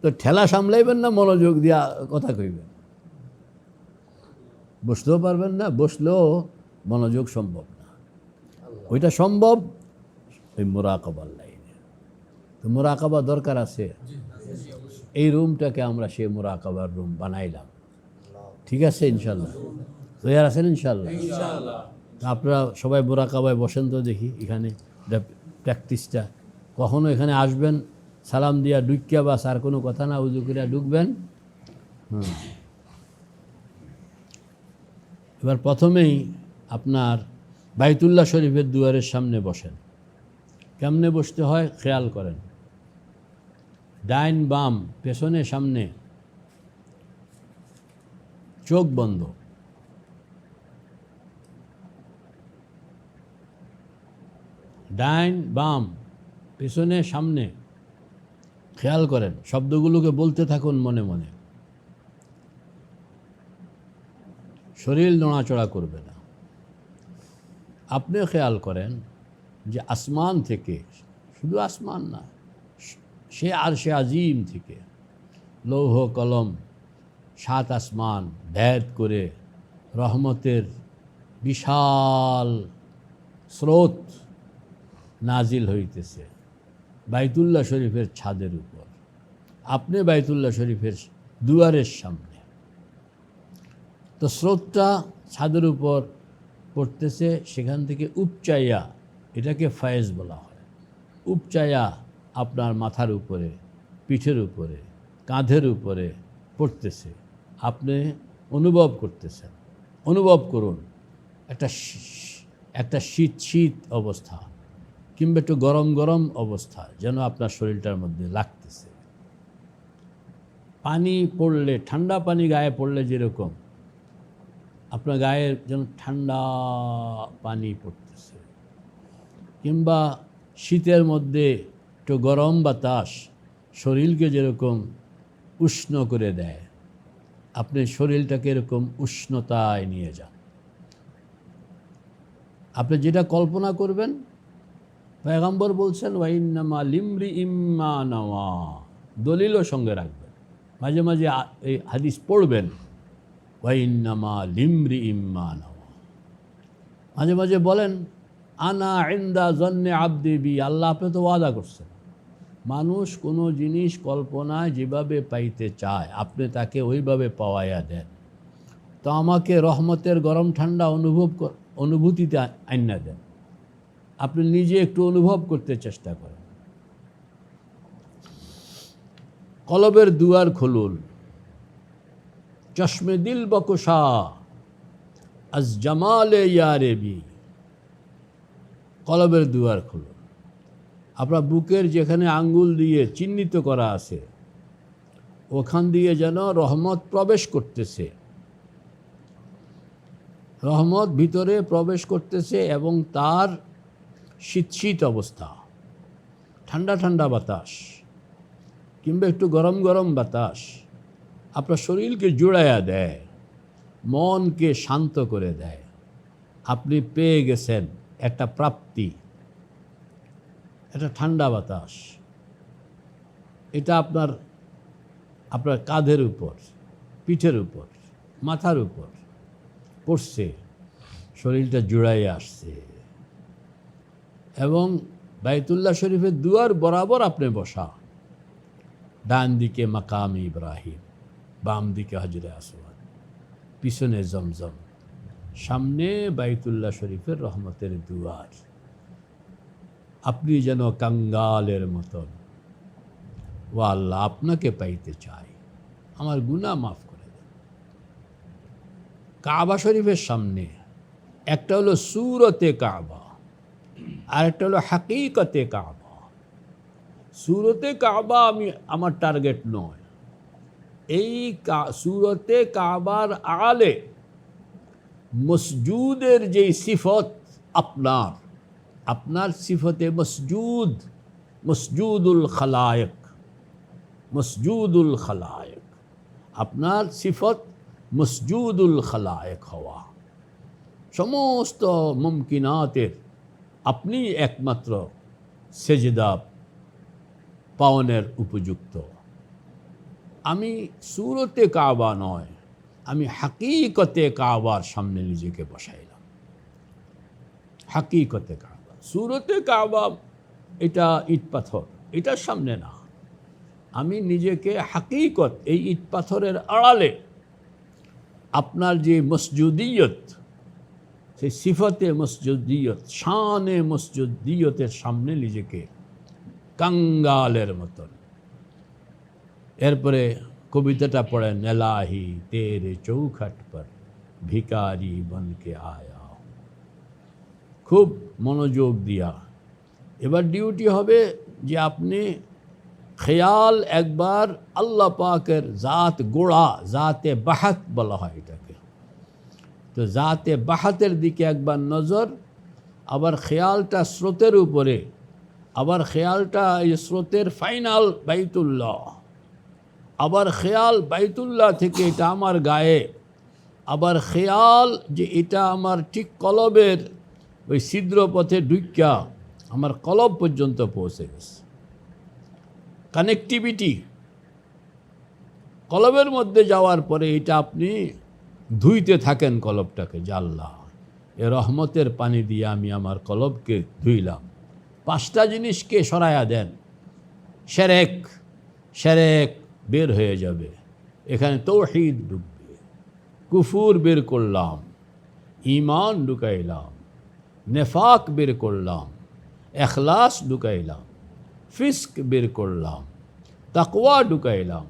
তো ঠেলা সামলাইবেন না, মনোযোগ দিয়া কথা কইবেন, বসতেও পারবেন না, বসলেও মনোযোগ সম্ভব না। ওইটা সম্ভব ওই মুরাকাবার লাইনে। তো মুরাকাবা দরকার আছে। এই রুমটাকে আমরা সেই মুরাকাবার রুম বানাইলাম, ঠিক আছে ইনশাল্লাহ? তৈরি আছেন ইনশাল্লাহ? আপনারা সবাই মুরাকাবায় বসেন তো দেখি, এখানে প্র্যাকটিসটা। কখনো এখানে আসবেন সালাম দিয়া ঢুকিয়া, বাস আর কোনো কথা না, উজু করিয়া ঢুকবেন। এবার প্রথমেই আপনার বাইতুল্লাহ শরীফের দুয়ারের সামনে বসেন। কেমনে বসতে হয় খেয়াল করেন, ডাইন বাম পেছনে সামনে, চোখ বন্ধ, ডাইন বাম পেছনে সামনে খেয়াল করেন, শব্দগুলোকে বলতে থাকুন মনে মনে। শরীর নড়াচড়া করবে না। আপনিও খেয়াল করেন যে আসমান থেকে, শুধু আসমান না, সে আরশে আজিম থেকে লৌহ কলম 7 আসমান ভেদ করে রহমতের বিশাল স্রোত নাজিল হইতেছে বাইতুল্লাহ শরীফের ছাদের উপর। আপনি বাইতুল্লাহ শরীফের দুয়ারের সামনে, তো স্রোতটা ছাদের উপর পড়তেছে, সেখান থেকে উপচাইয়া, এটাকে ফায়েজ বলা হয়, উপচাইয়া আপনার মাথার উপরে, পিঠের উপরে, কাঁধের উপরে পড়তেছে। আপনি অনুভব করতেছেন। অনুভব করুন একটা শীত শীত অবস্থা কিংবা একটু গরম গরম অবস্থা যেন আপনার শরীরটার মধ্যে লাগতেছে। পানি পড়লে, ঠান্ডা পানি গায়ে পড়লে যেরকম আপনার গায়ের যেন ঠান্ডা পানি পড়তেছে, কিংবা শীতের মধ্যে একটু গরম বাতাস শরীরকে যেরকম উষ্ণ করে দেয়, আপনি শরীরটাকে এরকম উষ্ণতায় নিয়ে যান। আপনি যেটা কল্পনা করবেন, পয়গম্বর বলছেন ওয়াইন্নামা লিমরি ইম্মা নাওয়া, দলিলও সঙ্গে রাখবেন, মাঝে মাঝে এই হাদিস পড়বেন, ওয়াইন্নামা লিমরি ইম্মা নাওয়া। মাঝে মাঝে বলেন আনা ইনদা জন্নে আব্দি বি, আল্লাহ আপনি তো ওয়াদা করছেন, মানুষ কোনো জিনিস কল্পনায় যেভাবে পাইতে চায় আপনি তাকে ওইভাবে পাওয়াইয়া দেন। তো আমাকে রহমতের গরম ঠান্ডা অনুভূতিতে আইনা দেন। আপনি নিজে একটু অনুভব করতে চেষ্টা করেন। কলবের দুয়ার খুলুন, চশমে দিল বকুশা আজ জামালে ইয়ারেবি। কলবের দুয়ার খুলুন। আপনার বুকের যেখানে আঙ্গুল দিয়ে চিহ্নিত করা আছে ওখান দিয়ে যেন রহমত প্রবেশ করতেছে, রহমত ভিতরে প্রবেশ করতেছে, এবং তার শীত শীত অবস্থা, ঠান্ডা ঠান্ডা বাতাস কিংবা একটু গরম গরম বাতাস আপনার শরীরকে জুড়াইয়া দেয়, মনকে শান্ত করে দেয়। আপনি পেয়ে গেছেন একটা প্রাপ্তি, একটা ঠান্ডা বাতাস। এটা আপনার কাঁধের উপর, পিঠের উপর, মাথার উপর পড়ছে, শরীরটা জুড়াইয়া আসছে। এবং বাইতুল্লাহ শরীফের দুয়ার বরাবর আপনি বসা, ডান দিকে মাকাম ইব্রাহিম, বাম দিকে হজরে আসওয়াদ, পিছনে জমজম, সামনে বাইতুল্লাহ শরীফের রহমতের দুয়ার। আপনি যেন কাঙ্গালের মতন, ও আল্লাহ আপনাকে পাইতে চাই, আমার গুনাহ মাফ করে দেন। কাবা শরীফের সামনে একটা হলো সূরতে কাবা, আর একটা হলো হাকিকতে কাবা। সূরতে কাবা আমার টার্গেট নয়। এই সূরতে কাবার আলে মসজুদের যেই সিফত আপনার সিফতে মসজুদুল খালায়েক, আপনার সিফত মসজুদুল খালায়েক হওয়া, সমস্ত মুমকিনাতের আপনি একমাত্র সেজদা পাওনের উপযুক্ত। আমি সূরতে কাবা নয়, আমি হাকিকতে কাবার সামনে নিজেকে বসাইলাম। হাকিকতে কাবা, সূরতে কাবা এটা ইট পাথর, এটার সামনে না। আমি নিজেকে হাকিকত, এই ইট পাথরের আড়ালে আপনার যে মসজুদিয়ত, সেই সিফতে মসজুদিয়ত, শানে মসজুদিয়তের সামনে নিজেকে কাঙ্গালের মতন। এরপরে কবিতাটা পড়েন, এলাহি তেরে চৌখট পর ভিকারি বনকে আয়া। খুব মনোযোগ দিয়া এবার ডিউটি হবে যে আপনি খেয়াল একবার আল্লাহ পাকের জাত গোড়া, জাতে বাহাত বলা হয় এটাকে, তো জাতে বাহাতের দিকে একবার নজর, আবার খেয়ালটা স্রোতের উপরে, আবার খেয়ালটা এই স্রোতের ফাইনাল বাইতুল্লাহ, আবার খেয়াল বাইতুল্লাহ থেকে এটা আমার গায়ে, আবার খেয়াল যে এটা আমার ঠিক কলবের ওই ছিদ্র পথে ঢুইকা আমার কলব পর্যন্ত পৌঁছে গেছে। কানেকটিভিটি কলবের মধ্যে যাওয়ার পরে এটা আপনি ধুইতে থাকেন কলবটাকে, যে আল্লাহ এ রহমতের পানি দিয়ে আমি আমার কলবকে ধুইলাম। 5টা জিনিসকে সরায়া দেন, শিরক শিরক বের হয়ে যাবে, এখানে তৌহিদ ঢুকবে, কুফুর বের করলাম, ঈমান ঢুকাইলাম, নেফাক বের করলাম, এখলাস ঢুকাইলাম, ফিস্ক বের করলাম, তাকওয়া ঢুকাইলাম,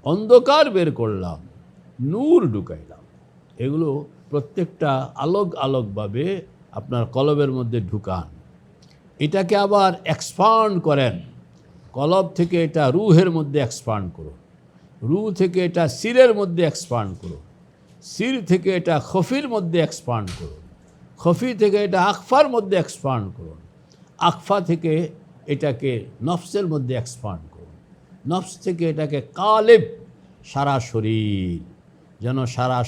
অন্ধকার বের করলাম, নূর ঢুকাইলাম। এগুলো প্রত্যেকটা আলোক আলোকভাবে আপনার কলবের মধ্যে ঢুকান। এটাকে আবার এক্সপান্ড করেন, কলব থেকে এটা রুহের মধ্যে এক্সপান্ড করুন, রুহ থেকে এটা সিরের মধ্যে এক্সপান্ড করুন, সির থেকে এটা খফির মধ্যে এক্সপান্ড করুন, খফি থেকে এটা আকফার মধ্যে এক্সপান্ড করুন, আকফা থেকে এটাকে নফসের মধ্যে এক্সপান্ড করুন, নফস থেকে এটাকে কালেব, সারা শরীর, যেন সারা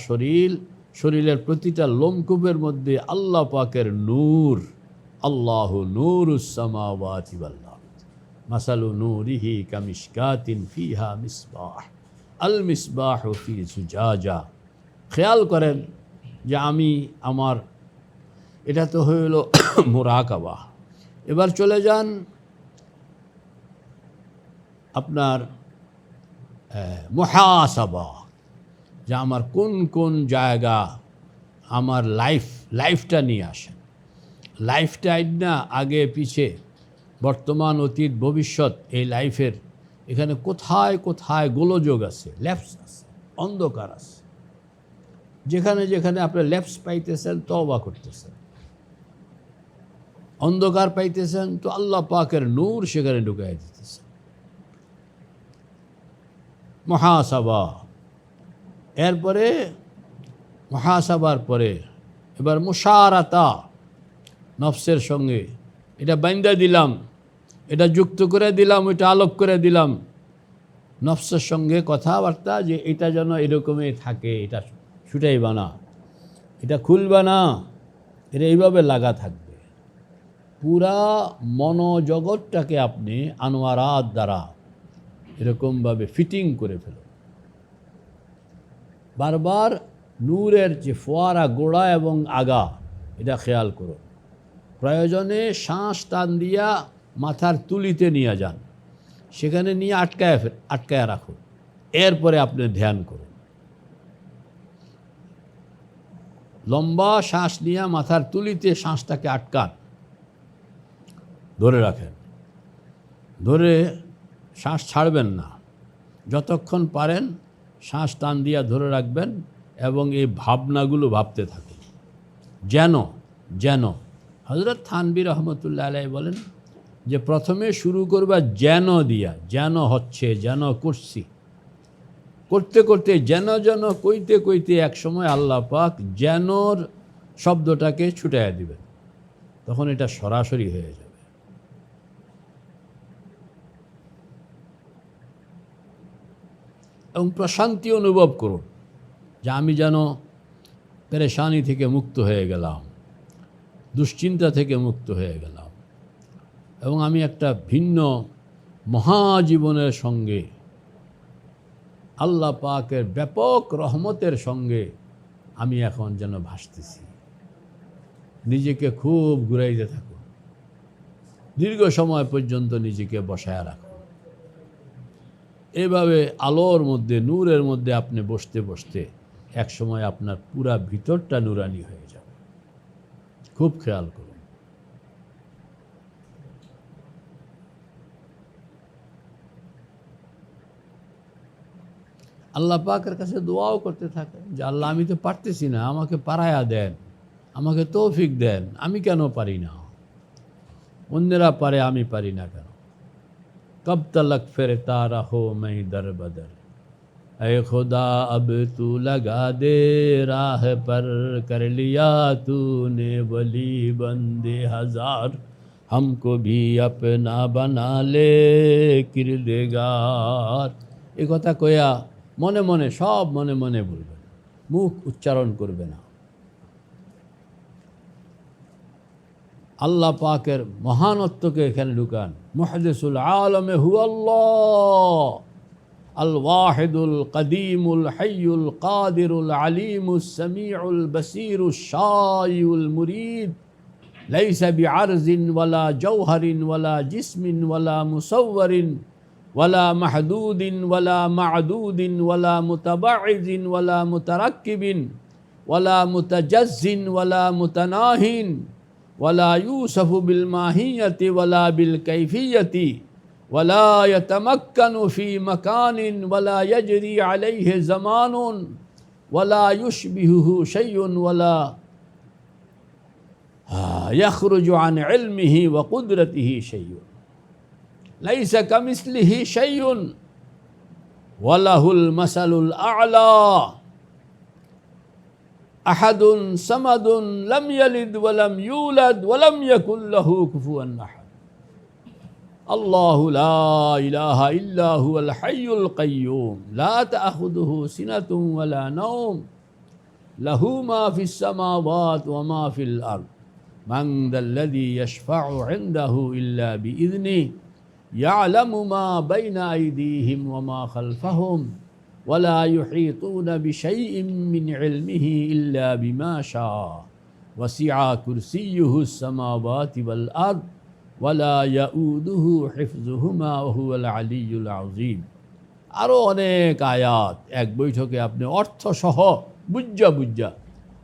শরীরের প্রতিটা লোমকূপের মধ্যে আল্লাহ পাকের নূর। আল্লাহু নূরুস সামাওয়াতি ওয়াল আরদ মাসালু নূরিহি কামিশকাতিন ফিহা মিসবাহ আল মিসবাহু ফি জুজাজা। খেয়াল করেন যে আমি আমার, এটা তো হইল মুরাকাবা। এবার চলে যান আপনার মুহাসাবা, যে আমার কোন কোন জায়গা আমার লাইফটা নিয়ে আসেন। লাইফটা না আগে পিছে, বর্তমান অতীত ভবিষ্যৎ, এই লাইফের এখানে কোথায় কোথায় গোলযোগ আছে, ল্যাপস আছে, অন্ধকার আছে। যেখানে যেখানে আপনি ল্যাপস পাইতেছেন তওবা করতেছেন, অন্ধকার পাইতেছেন তো আল্লাহ পাকের নূর সেখানে ঢুকাই দিতেছেন। মুহাসাবা, এরপরে মুহাসাবার পরে এবার মুশারাতা, নফসের সঙ্গে এটা বাইন্দা দিলাম, এটা যুক্ত করে দিলাম, এটা আলোক করে দিলাম, নফসের সঙ্গে কথাবার্তা যে এটা যেন এরকমই থাকে, এটা ছুটাইবা না, এটা খুলবা না, এটা এইভাবে লাগা থাকবে। পুরা মনোজগৎটাকে আপনি আনোয়ারাত দ্বারা এরকমভাবে ফিটিং করে ফেলুন। বারবার নূরের যে ফোয়ারা গোড়া এবং আগা এটা খেয়াল করুন। প্রয়োজনে শ্বাস টান দিয়া মাথার তুলিতে নিয়ে যান, সেখানে নিয়ে আটকায় রাখুন, এরপরে আপনি ধ্যান করুন। লম্বা শ্বাস নিয়ে মাথার তুলিতে শ্বাসটাকে আটকান, ধরে রাখেন, ধরে শ্বাস ছাড়বেন না, যতক্ষণ পারেন শ্বাস টান দিয়া ধরে রাখবেন এবং এই ভাবনাগুলো ভাবতে থাকুন। যেন হযরত থানভী রহমতুল্লাহ আলাইহি বলেন যে প্রথমে শুরু করবা যেন দিয়া, যেন হচ্ছে, যেন করছি, করতে করতে যেন কইতে কইতে এক সময় আল্লাহ পাক যেনর শব্দটাকে ছুটাইয়া দিবেন, তখন এটা সরাসরি হয়ে যাবে। এবং প্রশান্তি অনুভব করুন যে আমি যেন পেরেশানি থেকে মুক্ত হয়ে গেলাম, দুশ্চিন্তা থেকে মুক্ত হয়ে গেলাম, এবং আমি একটা ভিন্ন মহাজীবনের সঙ্গে, আল্লাহ পাকের ব্যাপক রহমতের সঙ্গে আমি এখন যেন ভাসতেছি। নিজেকে খুব ঘুরাইতে থাকুন, দীর্ঘ সময় পর্যন্ত নিজেকে বসায় রাখুন। এভাবে আলোর মধ্যে, নূরের মধ্যে আপনি বসতে বসতে এক সময় আপনার পুরা ভিতরটা নুরানি হয়ে যাবে। খুব খেয়াল করুন। আল্লাহ পাকের কাছে দোয়াও করতে থাকেন যে আল্লাহ আমি তো পারতেছি না, আমাকে পারায়া দেন, আমাকে তৌফিক দেন, আমি কেন পারি না, অন্যেরা পারে আমি পারি না কেন। কব তলক ফিরতা রহো मैं दर बदर ऐ खुदा अब तू लगा दे राह पर, कर लिया तूने वली बंदे हजार, हमको भी अपना बना ले किरदेगार। এ কথা কয়া মনে মনে সব মনে মনে বলবেন, মুখ উচ্চারণ করবে না। আল্লাহ পাকের মহানত্বকে এখানে ঢুকান। মুহদিসুল আলমে হু আল্লাহ, আল ওয়াহিদুল কদিমুল হাইয়ুল কাদিরুল আলিমুস সামিউল বসীরুশ শাইউল মুরিদ, লাইসা বিআরজিন ওয়ালা জওহরিন ওয়ালা জিসমিন ওয়ালা মুসাওয়ারিন ওয়ালা মাহদুদিন ওয়ালা মা'দুদিন ওয়ালা মুতাবাইজিন ওয়ালা মুতারাক্কিবিন ওয়ালা মুতাজাজ্জিন ওয়ালা মুতানাহিন ওয়ালা ইউসাফু বিল মাহিয়াতি ওয়ালা বিল কাইফিয়াতি ওয়ালা ইয়াতামাক্কানু ফি মাকানিন ওয়ালা ইয়াজরি আলাইহি জামানুন ওয়ালা ইউশবিহুহু শাইউন ওয়ালা ইয়াখরুজু আন ইলমিহি ওয়া কুদরতিহি শাইউন, লাইসা কামিসলিহি শাইউন ওয়া লাহুল মাসালুল আ'লা, আহাদুন সামাদুন লাম ইয়ালিদ ওয়া লাম ইউলাদ ওয়া লাম ইয়াকুল লাহু কুফুয়ান আহাদ। আল্লাহু লা ইলাহা ইল্লা হুয়াল হাইয়ুল কাইয়্যুম, লা তা'খুযুহু সিনাতুন ওয়া লা নাওম, লাহু মা ফিস সামাওয়াতি ওয়া মা ফিল আরদ, মান যাল্লাযী ইয়াশফা'ু 'ইনদাহু ইল্লা বিইذনিহি, ইয়া'লামু মা বাইনা আইদিহিম ওয়া মা খালফাহুম, ولا يحيطون بشيء من علمه إلا بما شاء، وسع كرسيه السماوات والأرض ولا يؤوده حفظهما وهو العلي العظيم। আরও অনেক আয়াত এক বৈঠকে আপনি অর্থ সহ বুঝা বুঝা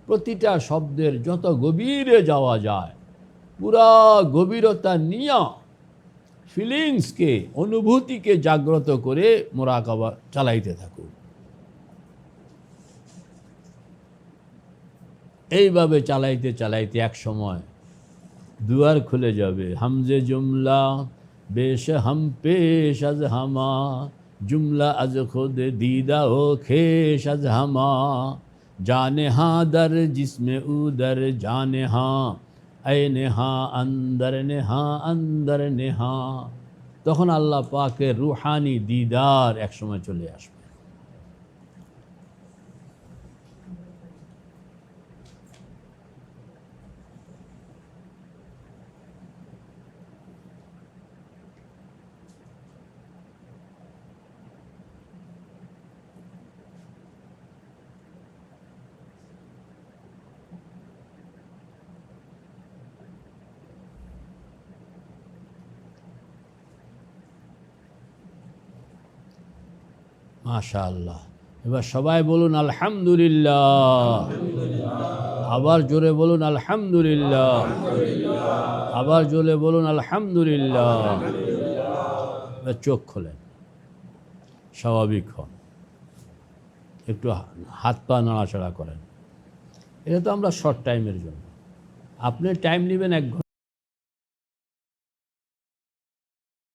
প্রতিটা শব্দের যত গভীরে যাওয়া যায়, পুরা গভীরতা নিয়ে ফিলিংসকে, অনুভূতিকে জাগ্রত করে মুরাকাবা চালাইতে থাকুন। এইভাবে চালাইতে চালাইতে এক সময় দুয়ার খুলে যাবে। হামজে জুমলা বেশ হাম পেশ আজ হামা, জুমলা আজ খুদ দিদা ও খেশ আজ হামা, জানে হাঁ দর জিসমে উদর জানে হাঁ, আই নেহা আন্দর নেহা আন্দর নেহা। তখন আল্লাহ পাকের রুহানি দিদার একসময় চলে আসবে। মাশাআল্লাহ। এবার সবাই বলুন আলহামদুলিল্লাহ, আবার জোরে বলুন আলহামদুলিল্লাহ, আবার জোরে বলুন আলহামদুলিল্লাহ। এবার চোখ খোলেন, স্বাভাবিক হন, একটু হাত পা নাড়াচাড়া করেন। এটা তো আমরা শর্ট টাইমের জন্য, আপনি টাইম নেবেন 1 ঘন্টা।